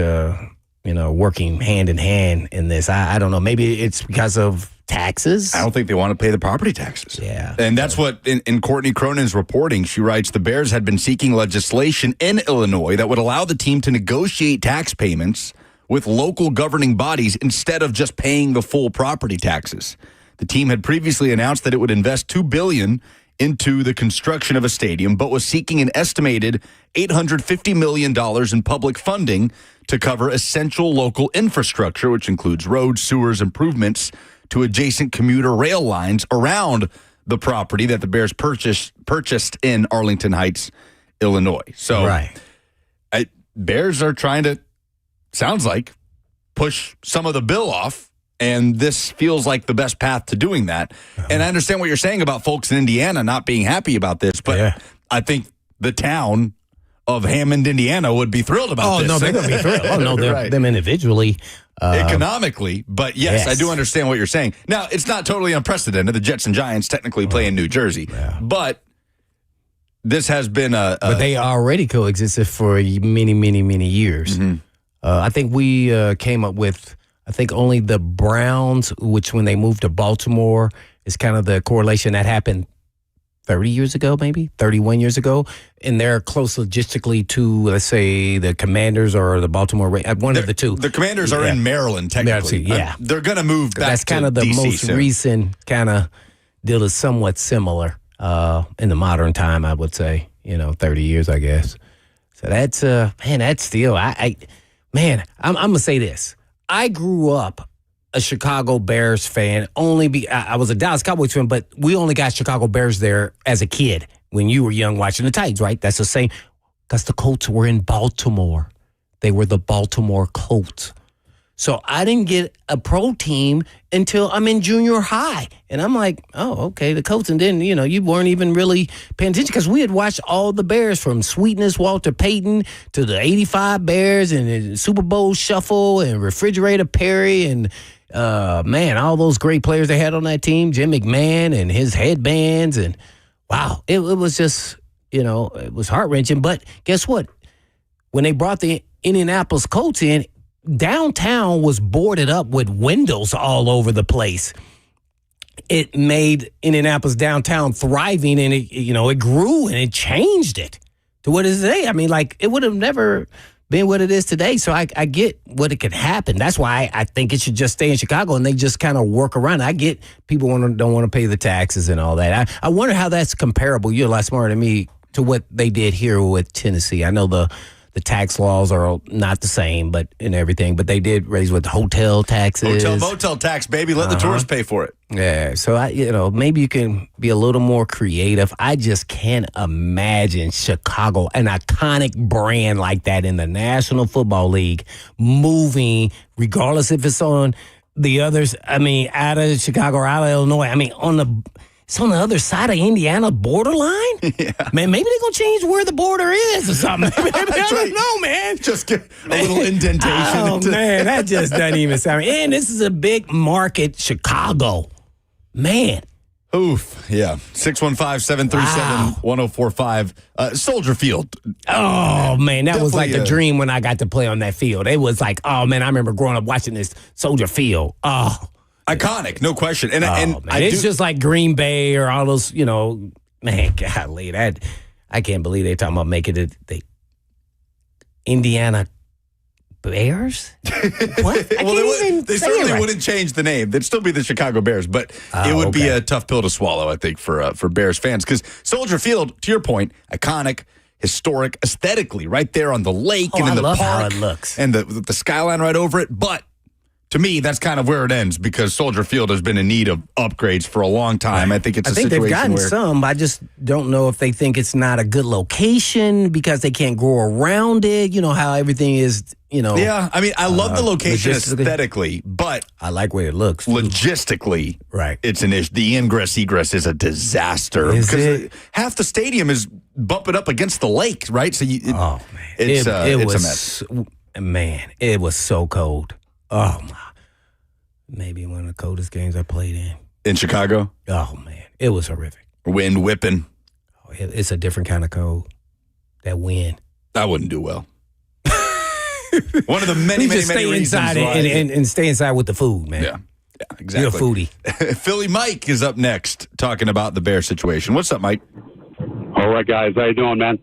Speaker 3: working hand in hand in this. I don't know. Maybe it's because of taxes.
Speaker 2: I don't think they want to pay the property taxes.
Speaker 3: Yeah.
Speaker 2: And that's what, in Courtney Cronin's reporting, she writes, the Bears had been seeking legislation in Illinois that would allow the team to negotiate tax payments with local governing bodies instead of just paying the full property taxes. The team had previously announced that it would invest $2 billion into the construction of a stadium, but was seeking an estimated $850 million in public funding to cover essential local infrastructure, which includes roads, sewers, improvements to adjacent commuter rail lines around the property that the Bears purchased in Arlington Heights, Illinois. So
Speaker 3: right.
Speaker 2: Bears are trying to, sounds like, push some of the bill off, and this feels like the best path to doing that. And I understand what you're saying about folks in Indiana not being happy about this, but I think the town of Hammond, Indiana would be thrilled about this.
Speaker 3: Oh, no, they're going to be thrilled. Oh, no,
Speaker 2: right.
Speaker 3: them individually.
Speaker 2: Economically, but yes, I do understand what you're saying. Now, it's not totally unprecedented. The Jets and Giants technically play in New Jersey, but this has been
Speaker 3: but they already coexisted for many, many, many years.
Speaker 2: Mm-hmm.
Speaker 3: I think we came up with, only the Browns, which when they moved to Baltimore is kind of the correlation that happened 30 years ago, maybe 31 years ago, and they're close logistically to, let's say, the Commanders or the Baltimore Ravens. One of the two.
Speaker 2: The Commanders are in Maryland, technically.
Speaker 3: Yeah,
Speaker 2: they're going to move back.
Speaker 3: That's kind of the
Speaker 2: DC
Speaker 3: most
Speaker 2: soon. recent
Speaker 3: kind of deal is somewhat similar in the modern time, I would say. 30 years, I guess. So that's that's still I'm gonna say this. I grew up a Chicago Bears fan. I was a Dallas Cowboys fan, but we only got Chicago Bears there as a kid when you were young watching the Titans, right? That's the same, because the Colts were in Baltimore. They were the Baltimore Colts. So I didn't get a pro team until I'm in junior high. And I'm like, oh, okay, the Colts. And then, you weren't even really paying attention because we had watched all the Bears from Sweetness, Walter Payton, to the 85 Bears and the Super Bowl Shuffle and Refrigerator Perry and, all those great players they had on that team, Jim McMahon and his headbands. And, wow, it was just, it was heart-wrenching. But guess what? When they brought the Indianapolis Colts in, downtown was boarded up with windows all over the place. It made Indianapolis downtown thriving, and it grew and it changed it to what it is today. I mean, it would have never been what it is today. So I get what it could happen. That's why I think it should just stay in Chicago and they just kind of work around. I get people don't want to pay the taxes and all that. I wonder how that's comparable. You're a lot smarter than me to what they did here with Tennessee. I know the tax laws are not the same, but they did raise with hotel taxes.
Speaker 2: Motel tax, baby. Let the tourists pay for it.
Speaker 3: Yeah. So maybe you can be a little more creative. I just can't imagine Chicago, an iconic brand like that in the National Football League, moving, regardless if it's on the others. I mean, out of Chicago or out of Illinois. I mean, it's on the other side of Indiana borderline? Yeah. Man, maybe they're going to change where the border is or something. I don't know, man.
Speaker 2: Just get a little indentation.
Speaker 3: Oh, man, that just doesn't even sound. And this is a big market, Chicago. Man,
Speaker 2: Oof, yeah. 615-737-1045. Soldier Field.
Speaker 3: Oh, man, that was like
Speaker 2: Definitely
Speaker 3: a dream when I got to play on that field. It was like, oh, man, I remember growing up watching this Soldier Field. Oh,
Speaker 2: Iconic, no question. And
Speaker 3: man, it's just like Green Bay or all those, man, golly, I can't believe they're talking about making it the Indiana Bears? What?
Speaker 2: They certainly wouldn't change the name. They'd still be the Chicago Bears, but it would be a tough pill to swallow, I think, for Bears fans. Because Soldier Field, to your point, iconic, historic, aesthetically, right there on the lake and in the
Speaker 3: love
Speaker 2: park.
Speaker 3: how it looks.
Speaker 2: And the skyline right over it. But to me, that's kind of where it ends because Soldier Field has been in need of upgrades for a long time. I think it's a situation
Speaker 3: they've gotten
Speaker 2: where
Speaker 3: some. I just don't know if they think it's not a good location because they can't grow around it. You know how everything is,
Speaker 2: Yeah, I mean, I love the location
Speaker 3: logistically.
Speaker 2: aesthetically, but
Speaker 3: I like where it looks.
Speaker 2: logistically,
Speaker 3: Right.
Speaker 2: it's an issue. The egress is a disaster
Speaker 3: Is
Speaker 2: because
Speaker 3: it?
Speaker 2: half the stadium is bumping up against the lake, right? So
Speaker 3: Man,
Speaker 2: it's a
Speaker 3: was,
Speaker 2: mess.
Speaker 3: Man, it was so cold. Oh my, maybe one of the coldest games I played
Speaker 2: In Chicago,
Speaker 3: Oh man, it was horrific.
Speaker 2: wind whipping.
Speaker 3: It's a different kind of cold. That wind.
Speaker 2: I wouldn't do well. One of the many
Speaker 3: just stay
Speaker 2: reasons
Speaker 3: inside
Speaker 2: why.
Speaker 3: and stay inside with the food, man.
Speaker 2: Yeah, exactly.
Speaker 3: You're a foodie.
Speaker 2: Philly Mike is up next talking about the Bear situation. What's up, Mike?
Speaker 6: All right, guys. How you doing, man?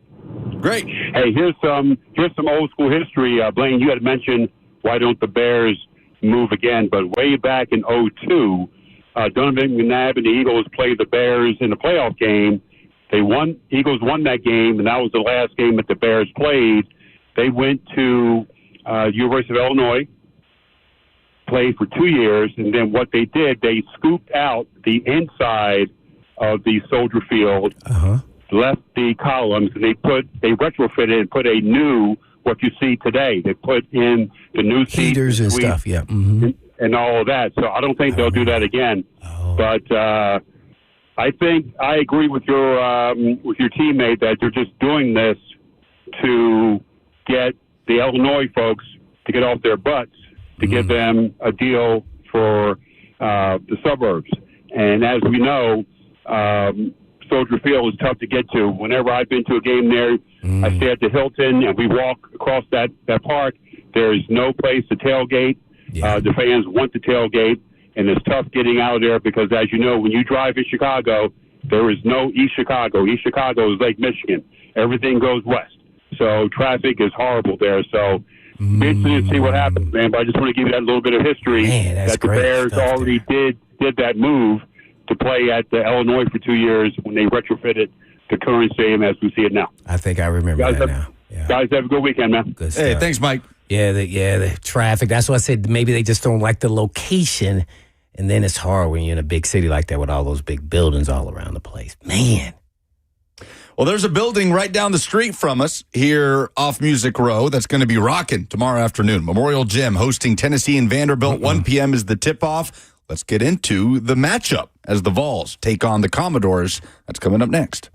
Speaker 2: Great.
Speaker 6: Hey, here's some old school history. Blaine, you had mentioned why don't the Bears move again? But way back in '02, Donovan McNabb and the Eagles played the Bears in a playoff game. They won. Eagles won that game, and that was the last game that the Bears played. They went to University of Illinois, played for 2 years, and then what they did, they scooped out the inside of the Soldier Field, left the columns, and they retrofitted and put a new, what you see today. They put in the new seats
Speaker 3: Heaters and
Speaker 6: suites
Speaker 3: stuff, yeah.
Speaker 6: and all of that. So I don't think they'll do that again. But I think I agree with your teammate that they're just doing this to get the Illinois folks to get off their butts to give them a deal for the suburbs. And as we know, Soldier Field is tough to get to. Whenever I've been to a game there, I stay at the Hilton and we walk across that park. There's no place to tailgate. The fans want to tailgate, and it's tough getting out of there because, as you know, when you drive in Chicago, there is no East Chicago. East Chicago is Lake Michigan. Everything goes west. So traffic is horrible there. So interesting to see what happens, man. But I just want to give you that little bit of history
Speaker 3: that's
Speaker 6: that the
Speaker 3: great
Speaker 6: Bears
Speaker 3: stuff,
Speaker 6: already did that move to play at Illinois for 2 years when they retrofitted the current stadium as we see it now.
Speaker 3: I think I remember
Speaker 6: Guys,
Speaker 3: that now. Yeah.
Speaker 6: Guys, have a good weekend, man.
Speaker 3: Good
Speaker 2: Hey,
Speaker 3: stuff.
Speaker 2: thanks, Mike.
Speaker 3: Yeah, the traffic. That's why I said maybe they just don't like the location. And then it's hard when you're in a big city like that with all those big buildings all around the place. Man.
Speaker 2: Well, there's a building right down the street from us here off Music Row that's going to be rocking tomorrow afternoon. Memorial Gym hosting Tennessee and Vanderbilt. 1 p.m. is the tip-off. Let's get into the matchup as the Vols take on the Commodores. That's coming up next.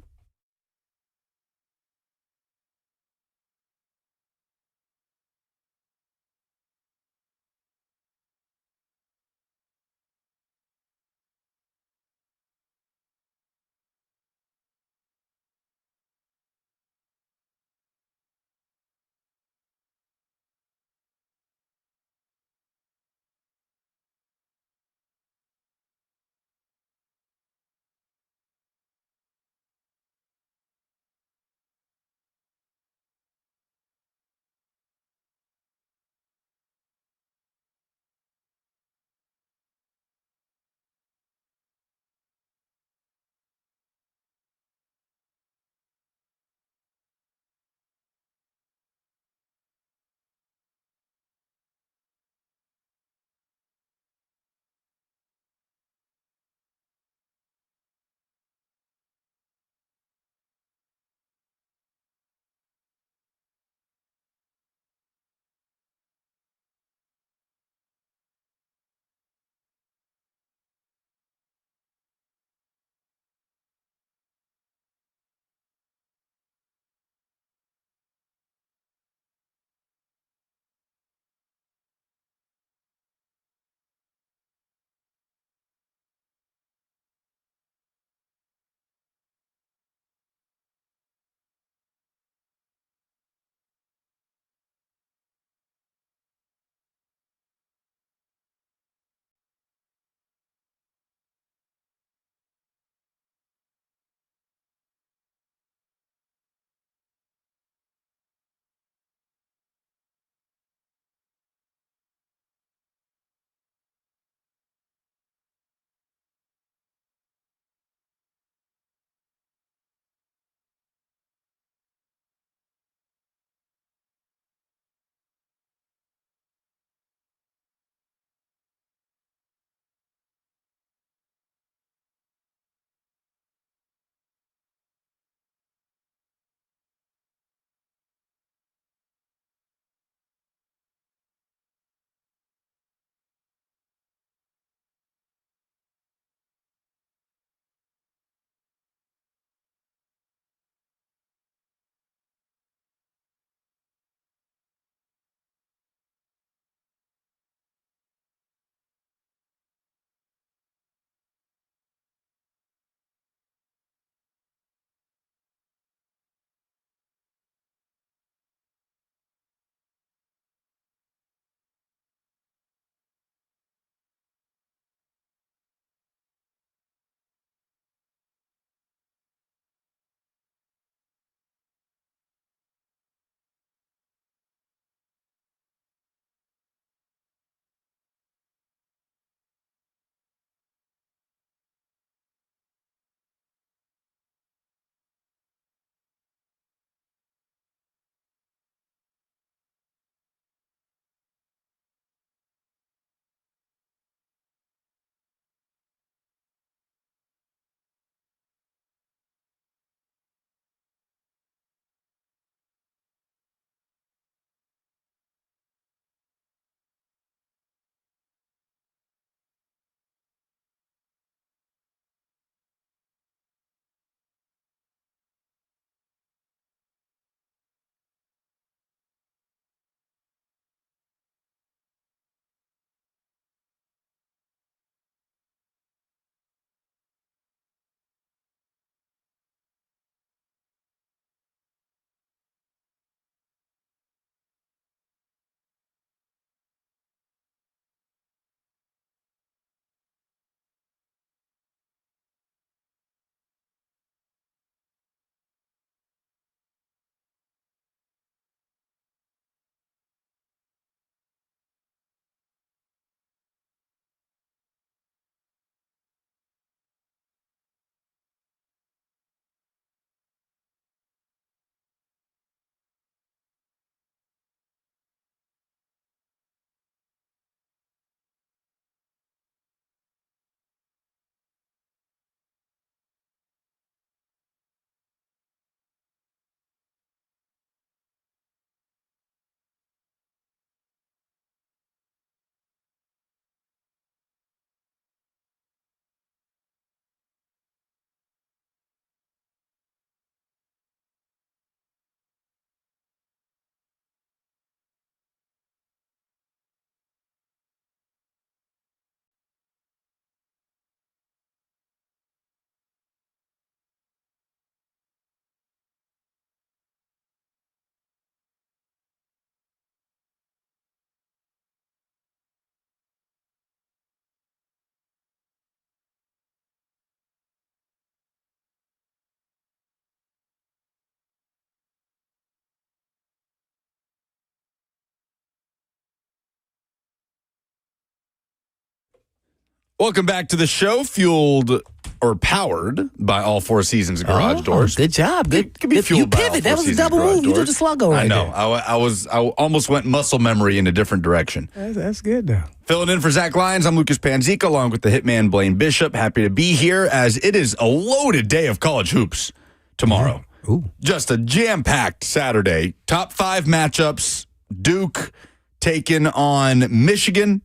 Speaker 2: Welcome back to the show, fueled or powered by All Four Seasons Garage Doors.
Speaker 3: Good job. Good.
Speaker 2: Could be fueled by All
Speaker 3: pivot.
Speaker 2: Four
Speaker 3: That was a
Speaker 2: Seasons
Speaker 3: double
Speaker 2: Garage
Speaker 3: move. You
Speaker 2: Doors.
Speaker 3: did the sluggo right
Speaker 2: I know.
Speaker 3: there.
Speaker 2: I almost went muscle memory in a different direction.
Speaker 3: That's good, though.
Speaker 2: Filling in for Zach Lyons, I'm Lucas Panzica, along with the hitman Blaine Bishop. Happy to be here as it is a loaded day of college hoops tomorrow.
Speaker 3: Ooh.
Speaker 2: Just a jam-packed Saturday. Top 5 matchups. Duke taking on Michigan.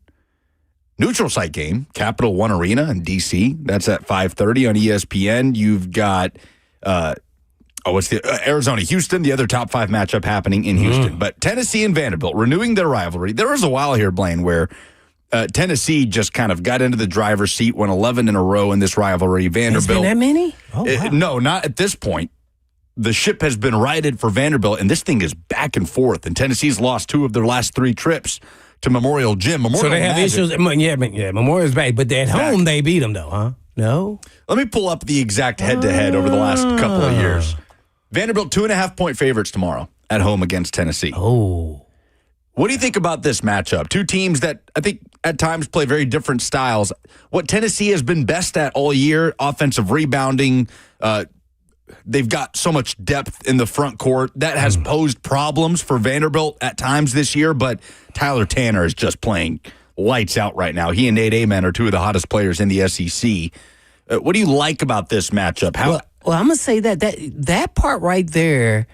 Speaker 2: Neutral site game, Capital One Arena in D.C. That's at 5:30 on ESPN. You've got Arizona, Houston, the other top 5 matchup happening in Houston. But Tennessee and Vanderbilt renewing their rivalry. There was a while here, Blaine, where Tennessee just kind of got into the driver's seat, won 11 in a row in this rivalry. Vanderbilt.
Speaker 3: It's been that many? Oh, wow.
Speaker 2: No, not at this point. The ship has been righted for Vanderbilt, and this thing is back and forth. And Tennessee's lost 2 of their last 3 trips to Memorial Gym.
Speaker 3: So they have issues. Yeah, Memorial's back. But at home, they beat them, though, huh? No?
Speaker 2: Let me pull up the exact head-to-head over the last couple of years. Vanderbilt, 2.5-point favorites tomorrow at home against Tennessee.
Speaker 3: Oh.
Speaker 2: What do you think about this matchup? 2 teams that I think at times play very different styles. What Tennessee has been best at all year, offensive rebounding. They've got so much depth in the front court. That has posed problems for Vanderbilt at times this year, but Tyler Tanner is just playing lights out right now. He and Nate Amen are 2 of the hottest players in the SEC. What do you like about this matchup?
Speaker 3: Well, I'm going to say that part right there,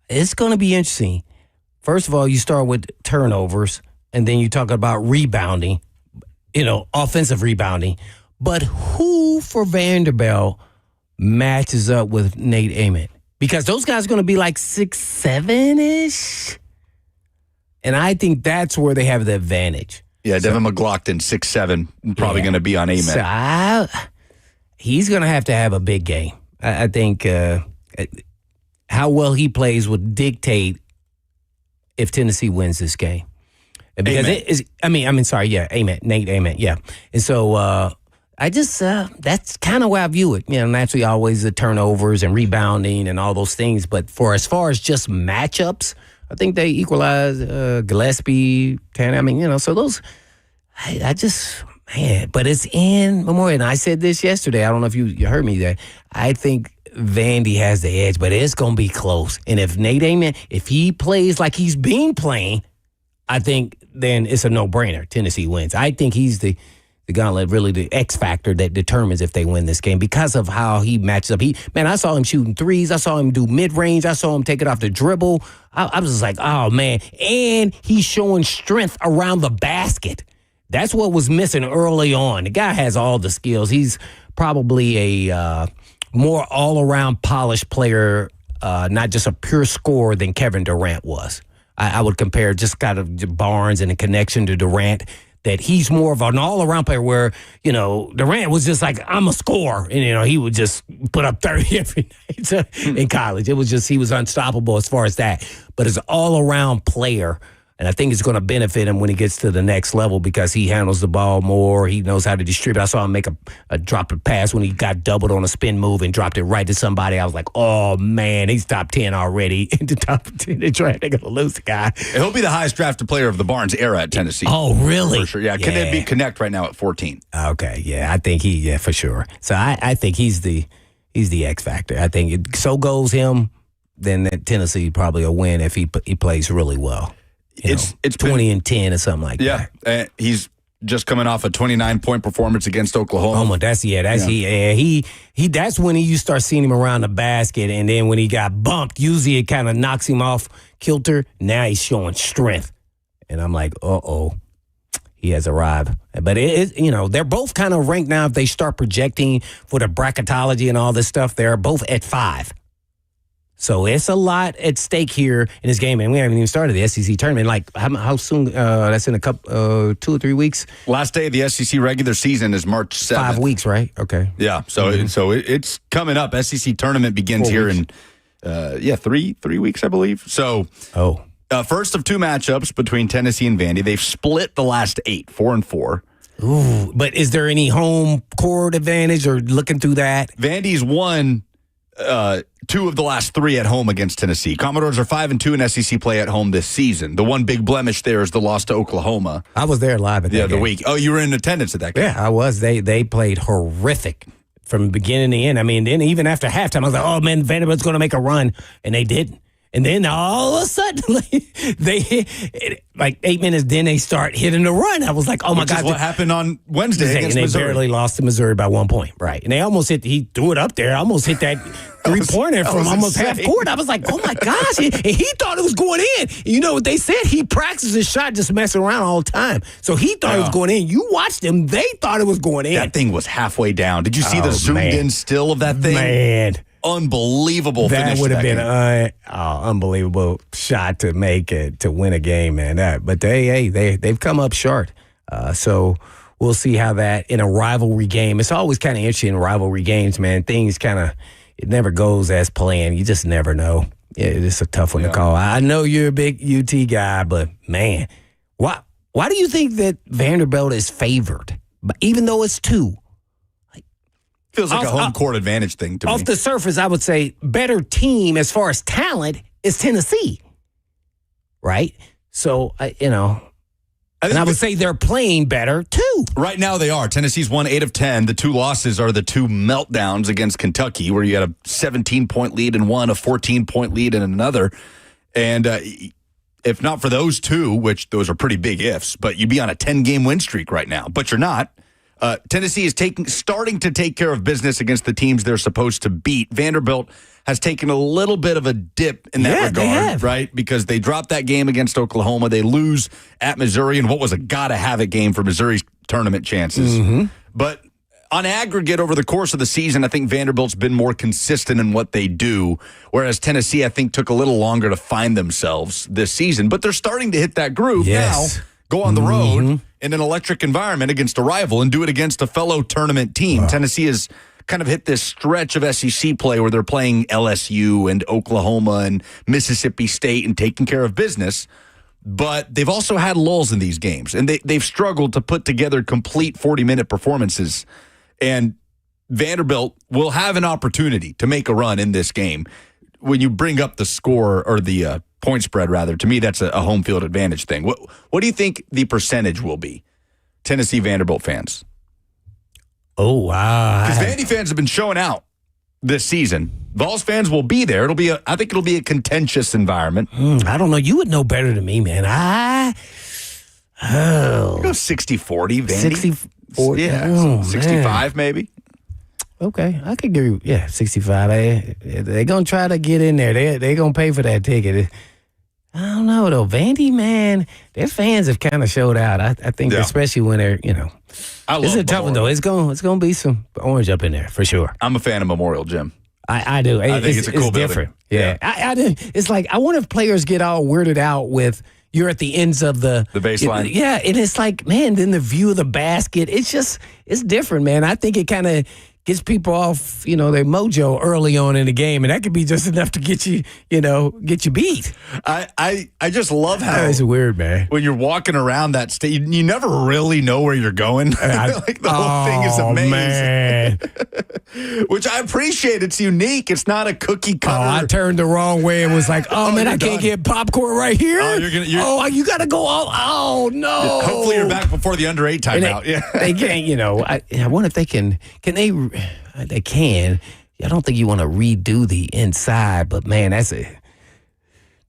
Speaker 3: it's going to be interesting. First of all, you start with turnovers, and then you talk about rebounding, offensive rebounding. But who for Vanderbilt matches up with Nate Amen? Because those guys are going to be like 6'7"-ish. And I think that's where they have the advantage.
Speaker 2: Yeah, Devin McLaughlin, 6'7", probably going to be on Amen.
Speaker 3: So he's going to have a big game. I think how well he plays would dictate if Tennessee wins this game. Because Amen. Nate Amen, yeah. And so that's kind of where I view it. Naturally always the turnovers and rebounding and all those things. But as far as just matchups, I think they equalize Gillespie, Tanner. So those, but it's in Memorial. And I said this yesterday. I don't know if you heard me there. I think Vandy has the edge, but it's going to be close. And if Nate Amen, if he plays like he's been playing, I think then it's a no-brainer. Tennessee wins. I think he's the gauntlet, really the X factor that determines if they win this game because of how he matches up. I saw him shooting threes. I saw him do mid-range. I saw him take it off the dribble. I was just like, oh, man. And he's showing strength around the basket. That's what was missing early on. The guy has all the skills. He's probably a more all-around polished player, not just a pure scorer than Kevin Durant was. I would compare just kind of Barnes and the connection to Durant, that he's more of an all-around player where, Durant was just like, I'm a scorer. And, he would just put up 30 every night in college. It was just, he was unstoppable as far as that. But as an all-around player, and I think it's going to benefit him when he gets to the next level because he handles the ball more. He knows how to distribute. I saw him make a drop pass when he got doubled on a spin move and dropped it right to somebody. I was like, oh, man, he's top 10 already. In the top 10 they draft, they're going to lose the guy.
Speaker 2: He'll be the highest drafted player of the Barnes era at Tennessee.
Speaker 3: Oh, really?
Speaker 2: For sure, yeah. Can they be Connect right now at 14?
Speaker 3: Okay, yeah, I think for sure. So I think he's the X factor. I think so goes him, then Tennessee probably will win if he plays really well. It's 20 and 10 or something like that.
Speaker 2: Yeah, he's just coming off a 29-point performance against Oklahoma. That's when you start seeing him around the basket, and then when he got bumped, usually it kind of knocks him off kilter. Now he's showing strength, and I'm like, he has arrived. But they're both kind of ranked now. If they start projecting for the bracketology and all this stuff, they're both at 5. So it's a lot at stake here in this game, and we haven't even started the SEC tournament. Like, how soon? That's in a couple, 2 or 3 weeks. Last day of the SEC regular season is March 7th.
Speaker 3: 5 weeks, right? Okay.
Speaker 2: Yeah. So it's coming up. SEC tournament begins here in 3 weeks, I believe. So first of 2 matchups between Tennessee and Vandy. They've split the last 8, 4-4.
Speaker 3: Ooh, but is there any home court advantage or looking through that?
Speaker 2: Vandy's won 2 of the last 3 at home against Tennessee. Commodores are 5-2 in SEC play at home this season. The one big blemish there is the loss to Oklahoma.
Speaker 7: I was there live at that
Speaker 2: the week. Oh, you were in attendance at that game.
Speaker 7: Yeah, I was. They played horrific from beginning to end. I mean, then even after halftime, I was like, oh, man, Vanderbilt's going to make a run, and they didn't. And then all of a sudden, like 8 minutes, then they start hitting the run. I was like, oh, my God.
Speaker 2: Which is what happened on Wednesday against
Speaker 7: Missouri.
Speaker 2: Missouri.
Speaker 7: They barely lost to Missouri by 1 point, right. And they almost he threw it up there, almost hit that three-pointer from almost half court. I was like, oh, my gosh. And he thought it was going in. And you know what they said? He practiced his shot just messing around all the time. So he thought it was going in. You watched him. They thought it was going in.
Speaker 2: That thing was halfway down. Did you see the zoomed-in still of that thing?
Speaker 7: Man.
Speaker 2: Unbelievable finish.
Speaker 7: That would have been an unbelievable shot to make it to win a game, man. But they've come up short. So we'll see how that in a rivalry game. It's always kind of interesting in rivalry games, man. Things it never goes as planned. You just never know. It's a tough one to call. I know you're a big UT guy, but man, why do you think that Vanderbilt is favored, even though it's 2?
Speaker 2: Feels like a home court advantage thing to me.
Speaker 7: Off the surface, I would say better team as far as talent is Tennessee, right? So, I would say they're playing better, too.
Speaker 2: Right now they are. Tennessee's won 8 of 10. The 2 losses are the 2 meltdowns against Kentucky, where you had a 17-point lead in one, a 14-point lead in another. And if not for those 2, which those are pretty big ifs, but you'd be on a 10-game win streak right now. But you're not. Tennessee is starting to take care of business against the teams they're supposed to beat. Vanderbilt has taken a little bit of a dip in that regard,
Speaker 7: they have.
Speaker 2: right? Because they dropped that game against Oklahoma. They lose at Missouri in what was a gotta-have-it game for Missouri's tournament chances. Mm-hmm. But on aggregate, over the course of the season, I think Vanderbilt's been more consistent in what they do, whereas Tennessee, I think, took a little longer to find themselves this season. But they're starting to hit that groove now. Go on the road in an electric environment against a rival and do it against a fellow tournament team. Wow. Tennessee has kind of hit this stretch of SEC play where they're playing LSU and Oklahoma and Mississippi State and taking care of business. But they've also had lulls in these games, and they've struggled to put together complete 40-minute performances. And Vanderbilt will have an opportunity to make a run in this game. When you bring up the score or the point spread, rather, to me, that's a home field advantage thing. What do you think the percentage will be? Tennessee Vanderbilt fans.
Speaker 7: Oh, wow.
Speaker 2: Because Vandy fans have been showing out this season. Vols fans will be there. I think it'll be a contentious environment.
Speaker 7: I don't know. You would know better than me, man.
Speaker 2: Go 60-40, Vandy.
Speaker 7: 60-40?
Speaker 2: Yeah, 65 maybe.
Speaker 7: Okay, I could give you, 65. They're going to try to get in there. They're going to pay for that ticket. I don't know, though. Vandy, man, their fans have kind of showed out. I think, especially when they're, This is a tough one, though. It's going to be some orange up in there, for sure.
Speaker 2: I'm a fan of Memorial Gym.
Speaker 7: I do.
Speaker 2: I think it's a cool building.
Speaker 7: Different. Yeah. I do. It's like, I wonder if players get all weirded out with, you're at the ends of the
Speaker 2: baseline.
Speaker 7: And it's like, man, then the view of the basket, it's different, man. I think it kind of gets people off, their mojo early on in the game, and that could be just enough to get you beat.
Speaker 2: I just love how
Speaker 7: it's weird, man.
Speaker 2: When you're walking around that state, you never really know where you're going. Like the whole thing is amazing, man. Which I appreciate. It's unique. It's not a cookie cutter.
Speaker 7: I turned the wrong way and was like, man, I can't get popcorn right here. You got to go all. Oh no!
Speaker 2: Hopefully, you're back before the under 8 timeout.
Speaker 7: They can't. I wonder if they can. Can they? They can. I don't think you want to redo the inside, but man, that's it.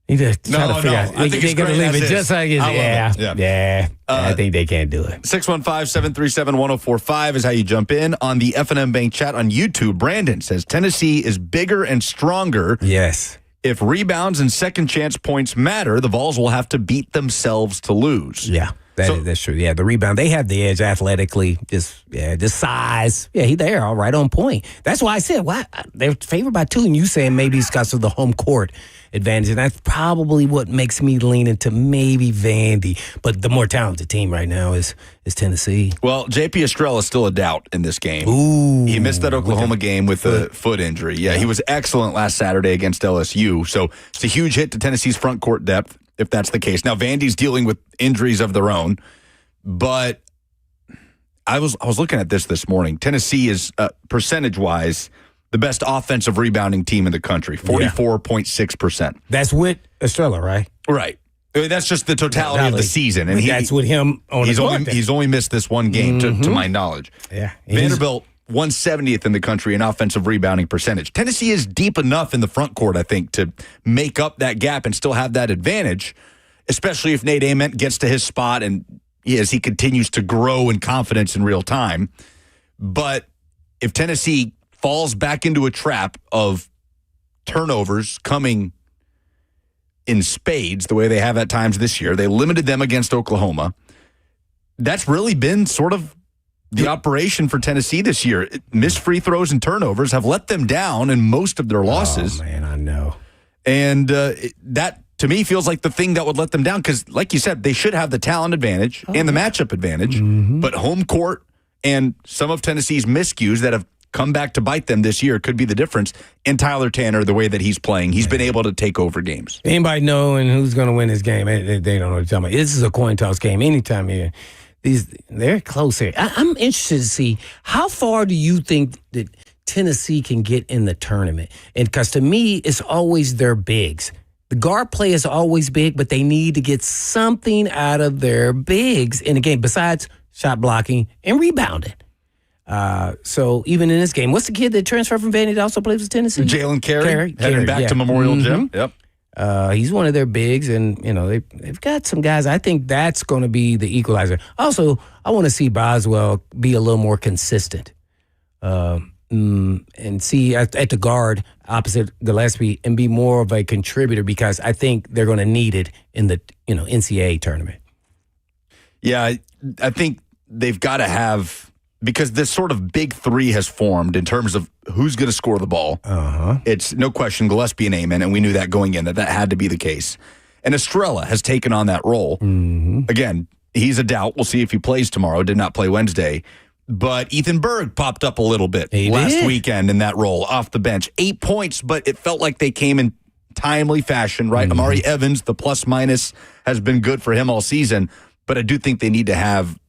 Speaker 7: You just try to figure out.
Speaker 2: I think
Speaker 7: they're going to leave it just like it is. Yeah. I think they can't do it.
Speaker 2: 615-737-1045 is how you jump in on the F&M Bank chat on YouTube. Brandon says Tennessee is bigger and stronger.
Speaker 7: Yes.
Speaker 2: If rebounds and second chance points matter, the Vols will have to beat themselves to lose.
Speaker 7: Yeah. That's true. Yeah, the rebound, they have the edge athletically, just size. Yeah, they're all right on point. That's why I said, they're favored by 2, and you saying maybe it's because of the home court advantage, and that's probably what makes me lean into maybe Vandy. But the more talented team right now is Tennessee.
Speaker 2: Well, J.P. Estrella is still a doubt in this game.
Speaker 7: Ooh.
Speaker 2: He missed that Oklahoma game with a foot injury. Yeah, he was excellent last Saturday against LSU, so it's a huge hit to Tennessee's front court depth, if that's the case. Now, Vandy's dealing with injuries of their own, but I was looking at this morning. Tennessee is, percentage-wise, the best offensive rebounding team in the country, 44.6%.
Speaker 7: That's with Estrella, right?
Speaker 2: Right. I mean, that's just the totality of the season. And
Speaker 7: that's with him on
Speaker 2: he's only missed this one game, to my knowledge.
Speaker 7: Yeah.
Speaker 2: Vanderbilt, 170th in the country in offensive rebounding percentage. Tennessee is deep enough in the front court, I think, to make up that gap and still have that advantage, especially if Nate Ament gets to his spot and as he continues to grow in confidence in real time. But if Tennessee falls back into a trap of turnovers coming in spades, the way they have at times this year, they limited them against Oklahoma. That's really been sort of the operation for Tennessee this year. Missed free throws and turnovers have let them down in most of their losses.
Speaker 7: Oh, man, I know.
Speaker 2: And that, to me, feels like the thing that would let them down because, like you said, they should have the talent advantage and the matchup advantage. But home court and some of Tennessee's miscues that have come back to bite them this year could be the difference. And Tyler Tanner, the way that he's playing, he's been able to take over games.
Speaker 7: Anybody knowing who's going to win this game? They don't know what you're talking about. This is a coin toss game. Anytime here, they're close here. I'm interested to see how far do you think that Tennessee can get in the tournament? And because to me, it's always their bigs. The guard play is always big, but they need to get something out of their bigs in the game besides shot blocking and rebounding. So even in this game, what's the kid that transferred from Vandy that also plays with Tennessee?
Speaker 2: Jalen Carey, heading back to Memorial Gym. Yep.
Speaker 7: He's one of their bigs, and they've got some guys. I think that's going to be the equalizer. Also, I want to see Boswell be a little more consistent, and see at the guard opposite Gillespie and be more of a contributor because I think they're going to need it in the NCAA tournament.
Speaker 2: Yeah, I think they've got to have. Because this sort of big three has formed in terms of who's going to score the ball. It's no question Gillespie and Amen, and we knew that going in, that had to be the case. And Estrella has taken on that role. Again, he's a doubt. We'll see if he plays tomorrow. Did not play Wednesday. But Ethan Berg popped up a little bit last weekend in that role off the bench. 8 points, but it felt like they came in timely fashion, right? Amari Evans, the plus-minus, has been good for him all season. But I do think they need to have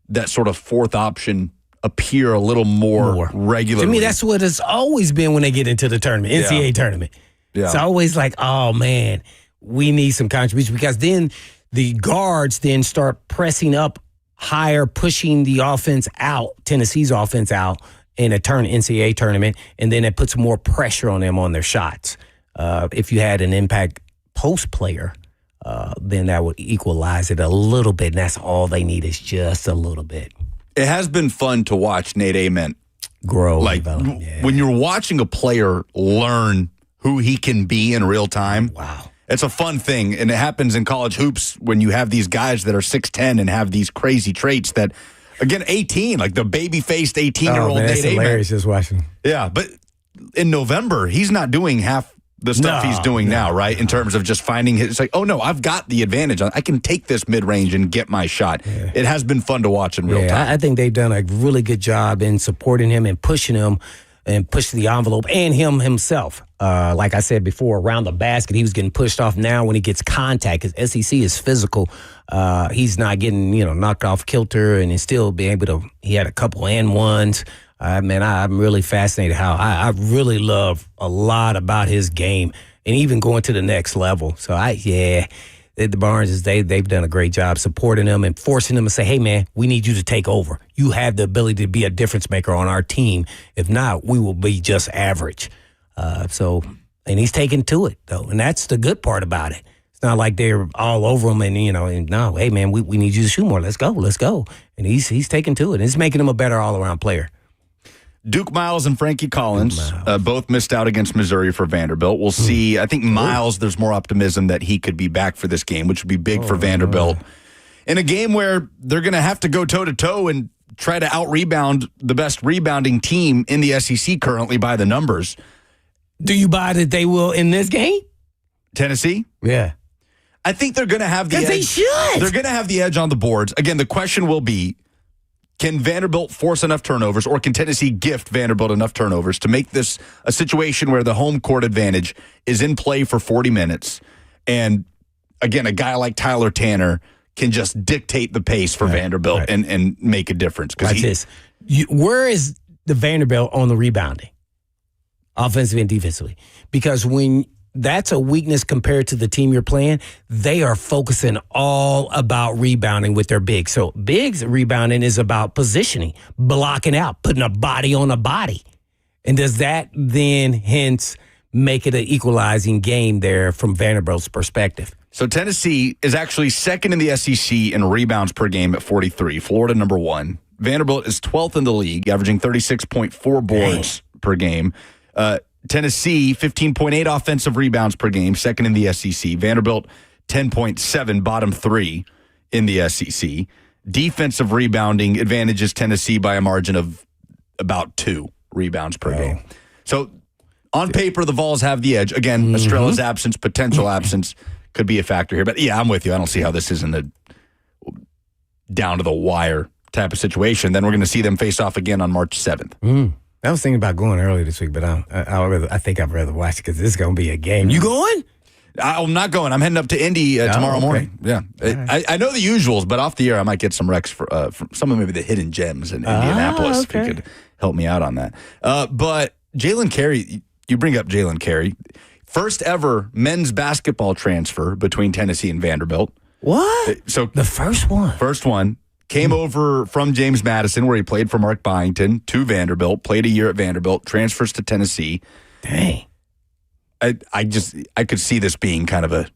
Speaker 2: that sort of fourth option appear a little more regularly.
Speaker 7: To me, that's what it's always been when they get into the tournament, NCAA tournament.
Speaker 2: Yeah.
Speaker 7: It's always like, oh, man, we need some contribution because then the guards then start pressing up higher, pushing the offense out, Tennessee's offense out in a NCAA tournament, and then it puts more pressure on them on their shots. If you had an impact post player, then that would equalize it a little bit, and that's all they need is just a little bit.
Speaker 2: It has been fun to watch Nate Ament
Speaker 7: grow.
Speaker 2: Like when you're watching a player learn who he can be in real time.
Speaker 7: Wow.
Speaker 2: It's a fun thing. And it happens in college hoops when you have these guys that are 6'10 and have these crazy traits that, again, 18, like the baby-faced 18-year-old Nate Ament.
Speaker 7: That's hilarious just watching.
Speaker 2: Yeah, but in November, he's not doing half the stuff he's doing now, right? In terms of just finding his, it's like, oh no, I've got the advantage. I can take this mid-range and get my shot. Yeah. It has been fun to watch in real time.
Speaker 7: I think they've done a really good job in supporting him and pushing him and pushing the envelope and him himself. Like I said before, around the basket, he was getting pushed off. Now when he gets contact, because SEC is physical, he's not getting, knocked off kilter and he's still being able to, he had a couple and ones. Man, I'm really fascinated how I really love a lot about his game and even going to the next level. So the Barnes, they've done a great job supporting him and forcing him to say, hey, man, we need you to take over. You have the ability to be a difference maker on our team. If not, we will be just average. And he's taken to it, though. And that's the good part about it. It's not like they're all over him and, no, hey, man, we need you to shoot more. Let's go. And he's taken to it. It's making him a better all-around player.
Speaker 2: Duke Miles and Frankie Collins both missed out against Missouri for Vanderbilt. We'll see. I think Miles, there's more optimism that he could be back for this game, which would be big for Vanderbilt. In a game where they're going to have to go toe-to-toe and try to out-rebound the best rebounding team in the SEC currently by the numbers.
Speaker 7: Do you buy that they will in this game?
Speaker 2: Tennessee?
Speaker 7: Yeah.
Speaker 2: I think they're going to have the edge.
Speaker 7: Because they should.
Speaker 2: They're going to have the edge on the boards. Again, the question will be, can Vanderbilt force enough turnovers, or can Tennessee gift Vanderbilt enough turnovers to make this a situation where the home court advantage is in play for 40 minutes? And, again, a guy like Tyler Tanner can just dictate the pace for Vanderbilt and make a difference.
Speaker 7: Where is the Vanderbilt on the rebounding? offensively and defensively. Because when that's a weakness compared to the team you're playing, they are focusing all about rebounding with their bigs. So bigs rebounding is about positioning, blocking out, putting a body on a body. And does that then hence make it an equalizing game there from Vanderbilt's perspective?
Speaker 2: So Tennessee is actually second in the SEC in rebounds per game at 43. Florida number 1. Vanderbilt is 12th in the league, averaging 36.4 boards per game. Tennessee, 15.8 offensive rebounds per game, second in the SEC. Vanderbilt, 10.7, bottom 3 in the SEC. Defensive rebounding advantages Tennessee by a margin of about 2 rebounds per game. So on paper, the Vols have the edge. Again, Estrella's absence, potential absence, could be a factor here. But yeah, I'm with you. I don't see how this isn't a down to the wire type of situation. Then we're going to see them face off again on March 7th.
Speaker 7: I was thinking about going early this week, but I think I'd rather watch it because this is going to be a game. You going?
Speaker 2: I'm not going. I'm heading up to Indy tomorrow morning. Yeah. Right. I know the usuals, but off the air, I might get some recs from some of maybe the hidden gems in Indianapolis.
Speaker 7: Okay.
Speaker 2: If you could help me out on that. But Jalen Carey, you bring up Jalen Carey. First ever men's basketball transfer between Tennessee and Vanderbilt.
Speaker 7: What?
Speaker 2: So
Speaker 7: the first one.
Speaker 2: First one. Came over from James Madison, where he played for Mark Byington, to Vanderbilt, played a year at Vanderbilt, transfers to Tennessee.
Speaker 7: Dang.
Speaker 2: I could see this being kind of a,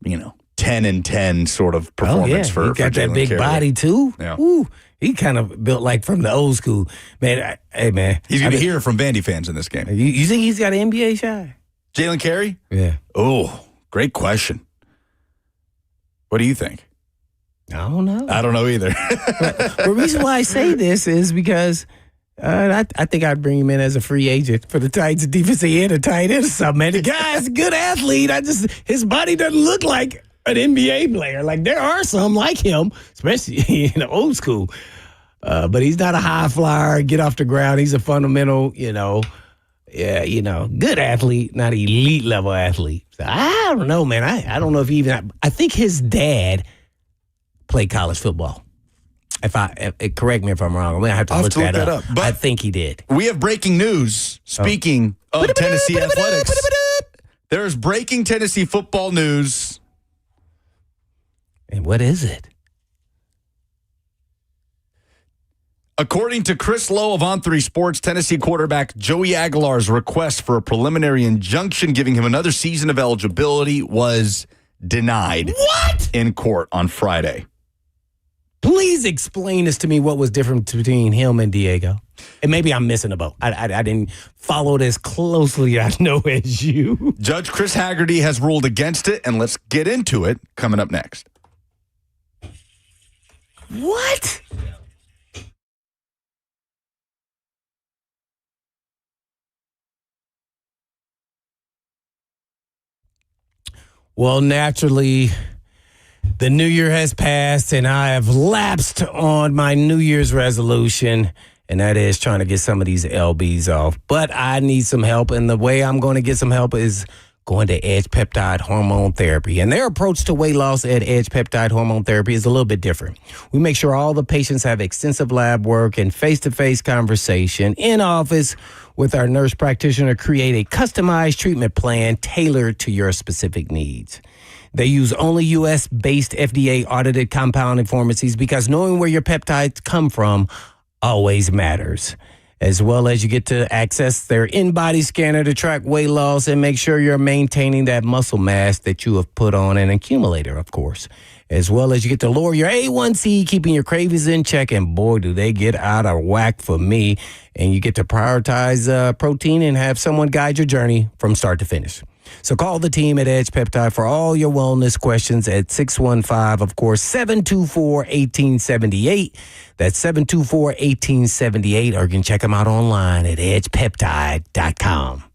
Speaker 2: 10-10 sort of performance for
Speaker 7: he got
Speaker 2: Jalen
Speaker 7: that big
Speaker 2: Carey.
Speaker 7: body too.
Speaker 2: Yeah.
Speaker 7: Ooh, he kind of built like from the old school. Man, hey man.
Speaker 2: He's going to hear from Vandy fans in this game.
Speaker 7: You think he's got an NBA shot?
Speaker 2: Jalen Carey?
Speaker 7: Yeah.
Speaker 2: Oh, great question. What do you think?
Speaker 7: I don't know.
Speaker 2: I don't know either.
Speaker 7: The reason why I say this is because I think I'd bring him in as a free agent for the Titans defensive end or tight end or something. Man, the guy's a good athlete. His body doesn't look like an NBA player. Like there are some like him, especially in the old school. But he's not a high flyer, get off the ground. He's a fundamental, good athlete, not elite level athlete. So I don't know, man. I don't know if he even. I think his dad played college football. Correct me if I'm wrong. I'm gonna have to look that up. But I think he did.
Speaker 2: We have breaking news. Speaking of Tennessee athletics, there's breaking Tennessee football news.
Speaker 7: And what is it?
Speaker 2: According to Chris Lowe of On3 Sports, Tennessee quarterback Joey Aguilar's request for a preliminary injunction giving him another season of eligibility was denied.
Speaker 7: What?
Speaker 2: In court on Friday.
Speaker 7: Please explain this to me, what was different between him and Diego. And maybe I'm missing a boat. I didn't follow this closely, I know, as you.
Speaker 2: Judge Chris Haggerty has ruled against it, and let's get into it coming up next.
Speaker 7: What? Well, naturally, the new year has passed, and I have lapsed on my New Year's resolution, and that is trying to get some of these LBs off. But I need some help, and the way I'm going to get some help is going to Edge Peptide Hormone Therapy. And their approach to weight loss at Edge Peptide Hormone Therapy is a little bit different. We make sure all the patients have extensive lab work and face-to-face conversation in office with our nurse practitioner, create a customized treatment plan tailored to your specific needs. They use only U.S.-based FDA-audited compounding pharmacies because knowing where your peptides come from always matters. As well as you get to access their in-body scanner to track weight loss and make sure you're maintaining that muscle mass that you have put on an accumulator, of course. As well as you get to lower your A1C, keeping your cravings in check, and boy, do they get out of whack for me. And you get to prioritize protein and have someone guide your journey from start to finish. So call the team at Edge Peptide for all your wellness questions at 615, of course, 724-1878. That's 724-1878, or you can check them out online at edgepeptide.com.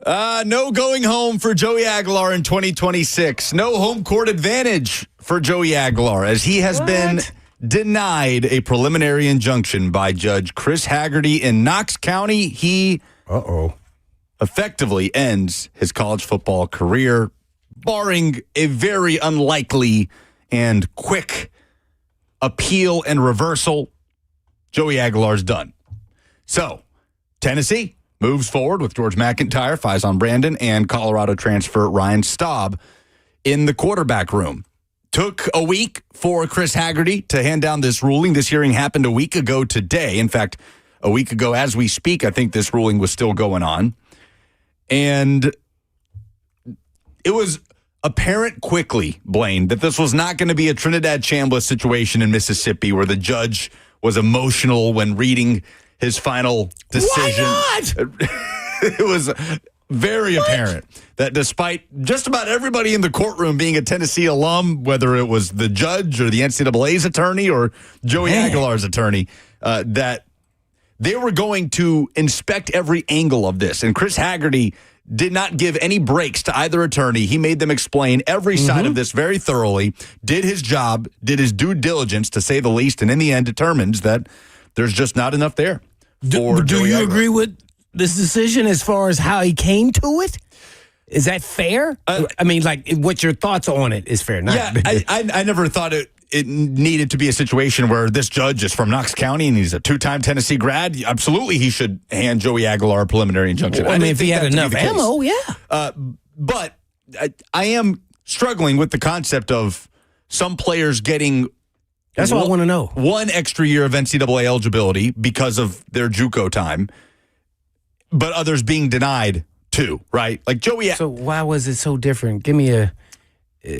Speaker 2: No going home for Joey Aguilar in 2026. No home court advantage for Joey Aguilar as he has been denied a preliminary injunction by Judge Chris Haggerty in Knox County. He effectively ends his college football career, barring a very unlikely and quick appeal and reversal. Joey Aguilar's done. So, Tennessee moves forward with George McIntyre, Faison Brandon, and Colorado transfer Ryan Staub in the quarterback room. Took a week for Chris Haggerty to hand down this ruling. This hearing happened a week ago today. In fact, a week ago as we speak, I think this ruling was still going on. And it was apparent quickly, Blaine, that this was not going to be a Trinidad Chambliss situation in Mississippi where the judge was emotional when reading his final decision.
Speaker 7: Why not?
Speaker 2: It was very apparent that despite just about everybody in the courtroom being a Tennessee alum, whether it was the judge or the NCAA's attorney or Joey Aguilar's attorney, that they were going to inspect every angle of this. And Chris Haggerty did not give any breaks to either attorney. He made them explain every side of this very thoroughly, did his job, did his due diligence, to say the least, and in the end determines that there's just not enough there.
Speaker 7: Do you agree with this decision as far as how he came to it? Is that fair? I mean, like, what your thoughts on it is fair.
Speaker 2: I never thought it needed to be a situation where this judge is from Knox County and he's a two-time Tennessee grad. Absolutely, he should hand Joey Aguilar a preliminary injunction.
Speaker 7: Well, I mean, if he had enough ammo, yeah.
Speaker 2: But I am struggling with the concept of some players getting...
Speaker 7: That's what I want to know.
Speaker 2: One extra year of NCAA eligibility because of their JUCO time, but others being denied too, right? Like Joey.
Speaker 7: So why was it so different? Give me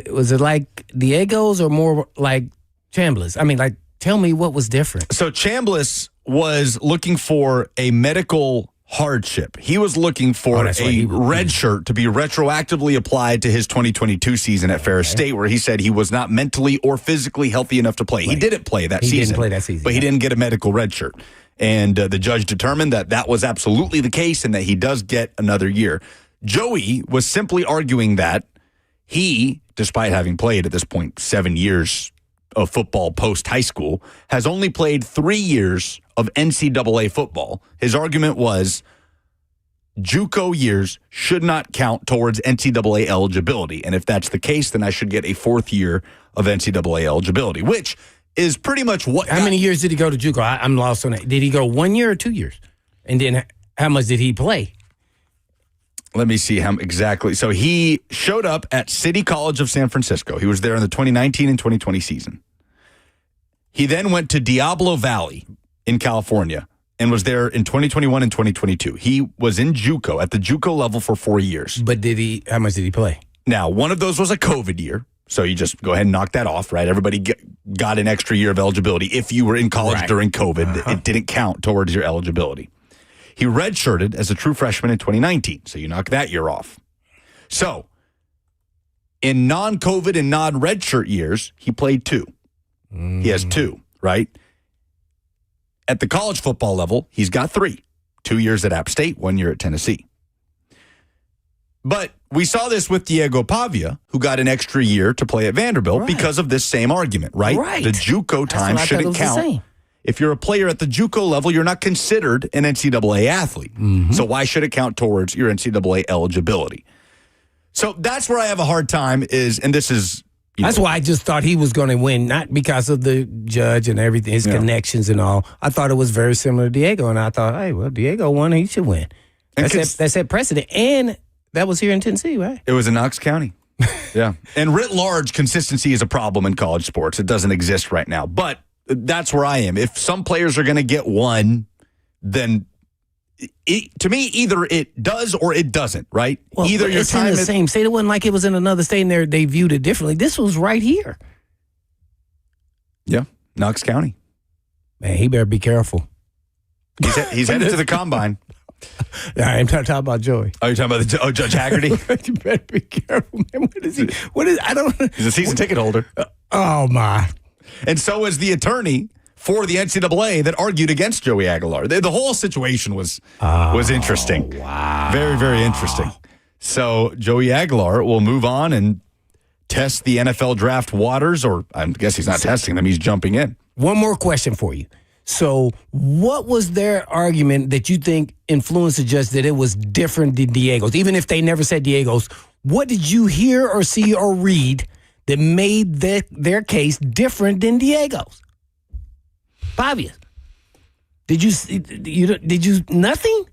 Speaker 7: was it like Diego's or more like Chambliss? I mean, like, tell me what was different.
Speaker 2: So Chambliss was looking for a medical hardship. He was looking for a red shirt to be retroactively applied to his 2022 season at Ferris State, where he said he was not mentally or physically healthy enough to play. He didn't play that season. But he didn't get a medical red shirt. And the judge determined that that was absolutely the case and that he does get another year. Joey was simply arguing that he, despite having played at this point 7 years of football post-high school, has only played 3 years of NCAA football. His argument was JUCO years should not count towards NCAA eligibility. And if that's the case, then I should get a fourth year of NCAA eligibility, which is pretty much what...
Speaker 7: How many years did he go to JUCO? I'm lost on that. Did he go 1 year or 2 years? And then how much did he play?
Speaker 2: Let me see how exactly. So he showed up at City College of San Francisco. He was there in the 2019 and 2020 season. He then went to Diablo Valley in California and was there in 2021 and 2022. He was in JUCO, at the JUCO level for 4 years.
Speaker 7: But how much did he play?
Speaker 2: Now, one of those was a COVID year. So you just go ahead and knock that off, right? Everybody got an extra year of eligibility. If you were in college during COVID, it didn't count towards your eligibility. He redshirted as a true freshman in 2019, so you knock that year off. So, in non-COVID and non-redshirt years, he played 2. He has 2, right? At the college football level, he's got 3. 2 years at App State, 1 year at Tennessee. But we saw this with Diego Pavia, who got an extra year to play at Vanderbilt because of this same argument, right? The JUCO time shouldn't count. If you're a player at the JUCO level, you're not considered an NCAA athlete. So why should it count towards your NCAA eligibility? So that's where I have a hard time and this is...
Speaker 7: That's why I just thought he was going to win, not because of the judge and everything, his connections and all. I thought it was very similar to Diego, and I thought, hey, well, Diego won, he should win. That's that precedent. And that was here in Tennessee, right?
Speaker 2: It was in Knox County. Yeah. And writ large, consistency is a problem in college sports. It doesn't exist right now. But that's where I am. If some players are going to get one, then to me, either it does or it doesn't, right?
Speaker 7: Well,
Speaker 2: either your
Speaker 7: it's
Speaker 2: time
Speaker 7: in the same state. It wasn't like it was in another state and they viewed it differently. This was right here.
Speaker 2: Yeah, Knox County.
Speaker 7: Man, he better be careful.
Speaker 2: He's headed to the combine.
Speaker 7: I'm not talking about Joey.
Speaker 2: Oh, you're talking about Judge Haggerty?
Speaker 7: You better be careful, man. I don't...
Speaker 2: He's a season ticket holder.
Speaker 7: Oh, my.
Speaker 2: And so is the attorney for the NCAA that argued against Joey Aguilar. The whole situation was interesting.
Speaker 7: Wow.
Speaker 2: Very, very interesting. So Joey Aguilar will move on and test the NFL draft waters, or I guess he's not testing them, he's jumping in.
Speaker 7: One more question for you. So what was their argument that you think influenced the judge that it was different than Diego's? Even if they never said Diego's, what did you hear or see or read that made their case different than Diego's? Pavia's. Did you nothing?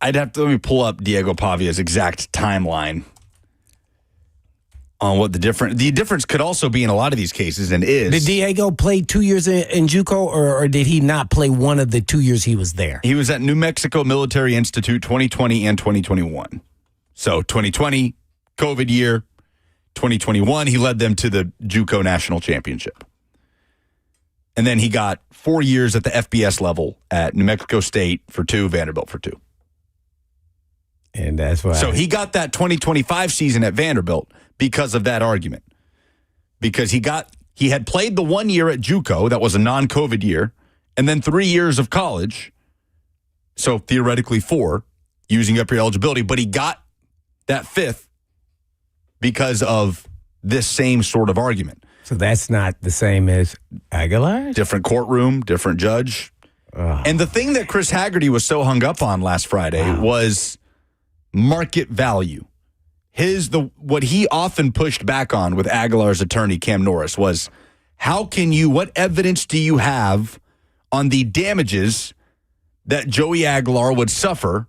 Speaker 2: I'd have to let me pull up Diego Pavia's exact timeline on what the difference could also be in a lot of these cases, and is.
Speaker 7: Did Diego play 2 years in JUCO, or did he not play one of the 2 years he was there?
Speaker 2: He was at New Mexico Military Institute 2020 and 2021. So 2020, COVID year. 2021, he led them to the JUCO National Championship. And then he got 4 years at the FBS level at New Mexico State for 2, Vanderbilt for 2.
Speaker 7: And that's why.
Speaker 2: So he got that 2025 season at Vanderbilt because of that argument. Because he had played the 1 year at JUCO, that was a non-COVID year, and then 3 years of college, so theoretically 4, using up your eligibility, but he got that 5th because of this same sort of argument.
Speaker 7: So that's not the same as Aguilar?
Speaker 2: Different courtroom, different judge. And the thing that Chris Haggerty was so hung up on last Friday was market value. What he often pushed back on with Aguilar's attorney, Cam Norris, was what evidence do you have on the damages that Joey Aguilar would suffer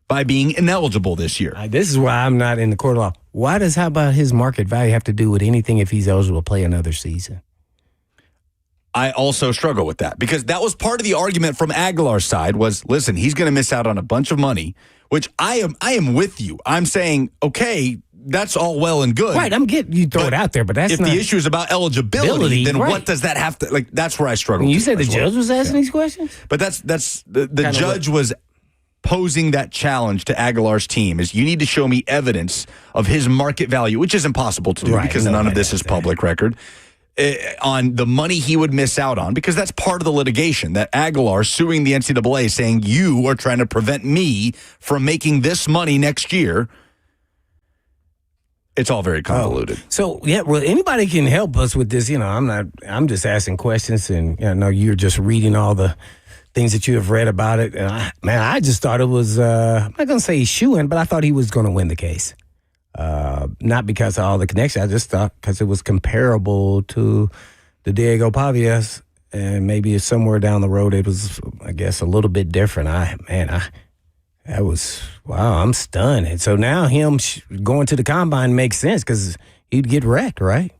Speaker 2: by being ineligible this year?
Speaker 7: This is why I'm not in the court of law. How about his market value have to do with anything if he's eligible to play another season?
Speaker 2: I also struggle with that because that was part of the argument from Aguilar's side was, listen, he's going to miss out on a bunch of money, which I am with you. I'm saying, okay, that's all well and good.
Speaker 7: Right, I'm getting you throw it out there, but that's
Speaker 2: if
Speaker 7: not.
Speaker 2: the issue is about eligibility, then
Speaker 7: right.
Speaker 2: What does that have to, that's where I struggle.
Speaker 7: You said the judge was asking these questions?
Speaker 2: But that's the judge was posing that challenge to Aguilar's team is you need to show me evidence of his market value, which is impossible to do because none of this is public record, on the money he would miss out on, because that's part of the litigation, that Aguilar suing the NCAA saying you are trying to prevent me from making this money next year. It's all very convoluted.
Speaker 7: So, well, anybody can help us with this. I'm just asking questions, and I know you're just reading all the things that you have read about it. And I just thought it was, I'm not going to say shoo-in, but I thought he was going to win the case. Not because of all the connections. I just thought because it was comparable to the Diego Pavia's, and maybe somewhere down the road it was, I guess, a little bit different. I'm stunned. And so now him going to the combine makes sense because he'd get wrecked, right?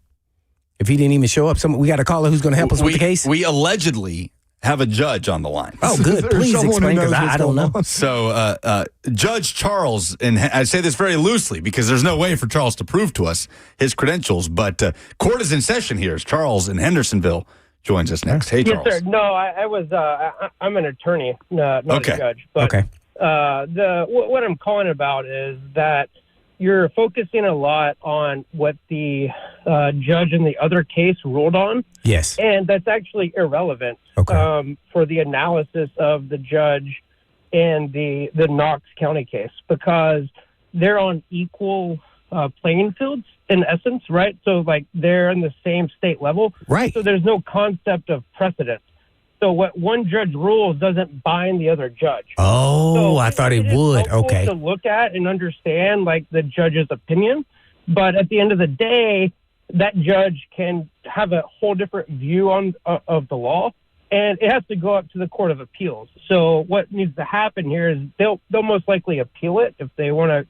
Speaker 7: If he didn't even show up. We got a caller who's going to help us with the case?
Speaker 2: We allegedly have a judge on the line.
Speaker 7: Oh, good. Please explain, because I don't know.
Speaker 2: So Judge Charles, and I say this very loosely because there's no way for Charles to prove to us his credentials, but court is in session here as Charles in Hendersonville joins us next. Hey, Charles.
Speaker 8: Yes, sir. No, I'm an attorney, not a judge. But
Speaker 7: okay.
Speaker 8: What I'm calling about is that you're focusing a lot on what the judge in the other case ruled on.
Speaker 7: Yes.
Speaker 8: And that's actually irrelevant for the analysis of the judge in the Knox County case, because they're on equal playing fields in essence, right? So, like, they're in the same state level.
Speaker 7: Right.
Speaker 8: So there's no concept of precedent. So what one judge rules doesn't bind the other judge.
Speaker 7: Oh, so I thought it would. Okay.
Speaker 8: To look at and understand, like, the judge's opinion, but at the end of the day, that judge can have a whole different view of the law, and it has to go up to the Court of Appeals. So what needs to happen here is they'll most likely appeal it if they want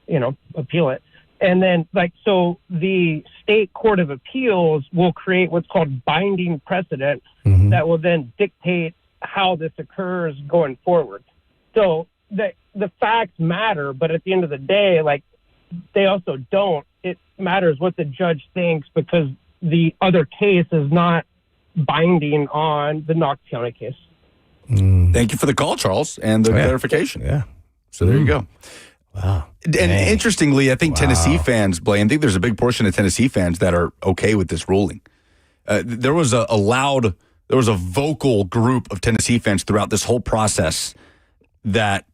Speaker 8: to, appeal it. And then, so the state Court of Appeals will create what's called binding precedent that will then dictate how this occurs going forward. So the facts matter, but at the end of the day, they also don't. It matters what the judge thinks, because the other case is not binding on the Knox County case.
Speaker 2: Thank you for the call, Charles, and the clarification.
Speaker 7: Yeah.
Speaker 2: So there you go.
Speaker 7: Wow.
Speaker 2: And interestingly, I think Tennessee fans, Blaine, I think there's a big portion of Tennessee fans that are okay with this ruling. there was a vocal group of Tennessee fans throughout this whole process that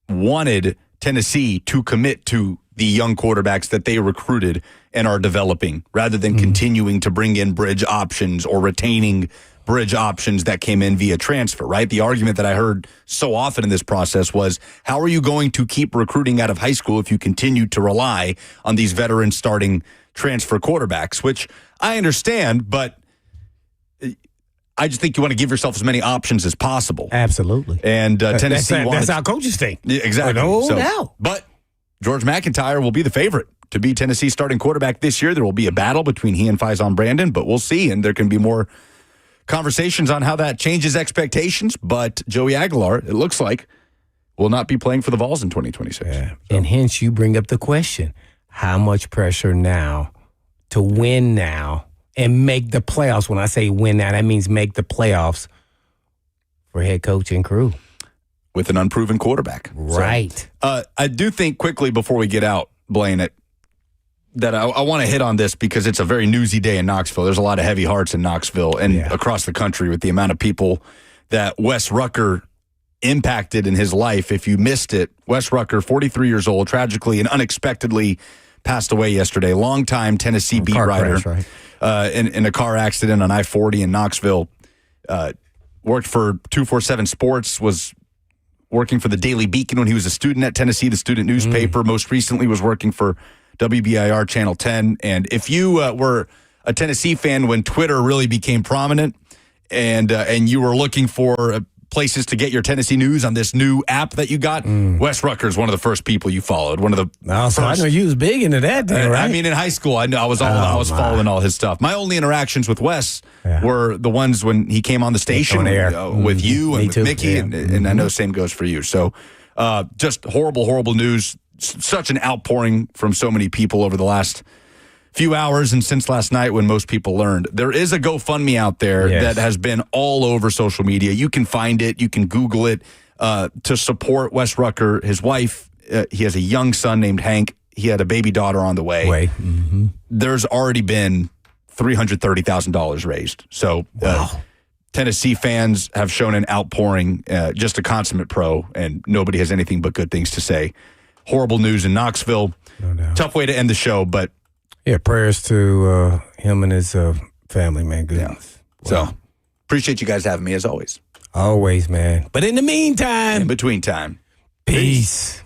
Speaker 2: wanted Tennessee to commit to the young quarterbacks that they recruited and are developing, rather than continuing to bring in bridge options or retaining bridge options that came in via transfer, right? The argument that I heard so often in this process was, how are you going to keep recruiting out of high school if you continue to rely on these veteran starting transfer quarterbacks, which I understand, but I just think you want to give yourself as many options as possible.
Speaker 7: Absolutely.
Speaker 2: And Tennessee
Speaker 7: that's how coaches think.
Speaker 2: Yeah, exactly.
Speaker 7: No doubt.
Speaker 2: But George McIntyre will be the favorite to be Tennessee's starting quarterback this year. There will be a battle between he and Faison Brandon, but we'll see. And there can be more conversations on how that changes expectations. But Joey Aguilar, it looks like, will not be playing for the Vols in 2026.
Speaker 7: Yeah. And hence you bring up the question, how much pressure now to win now and make the playoffs? When I say win now, that means make the playoffs for head coach and crew.
Speaker 2: With an unproven quarterback.
Speaker 7: Right.
Speaker 2: So, I do think quickly before we get out, Blaine, that I want to hit on this because it's a very newsy day in Knoxville. There's a lot of heavy hearts in Knoxville and across the country with the amount of people that Wes Rucker impacted in his life. If you missed it, Wes Rucker, 43 years old, tragically and unexpectedly passed away yesterday. Longtime Tennessee beat writer in a car accident on I-40 in Knoxville. Worked for 247 Sports, was working for the Daily Beacon when he was a student at Tennessee, the student newspaper. Most recently was working for WBIR Channel 10. And if you were a Tennessee fan when Twitter really became prominent and you were looking for places to get your Tennessee news on this new app that you got, Wes Rucker is one of the first people you followed. One of the first.
Speaker 7: I know you was big into that thing, right?
Speaker 2: I mean, in high school, I was following all his stuff. My only interactions with Wes were the ones when he came on the station with you and with Mickey, and I know same goes for you. So just horrible news. Such an outpouring from so many people over the last few hours and since last night when most people learned. There is a GoFundMe out there that has been all over social media. You can find it. You can Google it to support Wes Rucker, his wife. He has a young son named Hank. He had a baby daughter on the way. There's already been $330,000 raised. So Tennessee fans have shown an outpouring, just a consummate pro, and nobody has anything but good things to say. Horrible news in Knoxville.
Speaker 7: No doubt.
Speaker 2: Tough way to end the show, but
Speaker 7: prayers to him and his family, man. Goodness.
Speaker 2: So, appreciate you guys having me as always.
Speaker 7: Always, man. But in the meantime,
Speaker 2: in between time,
Speaker 7: peace.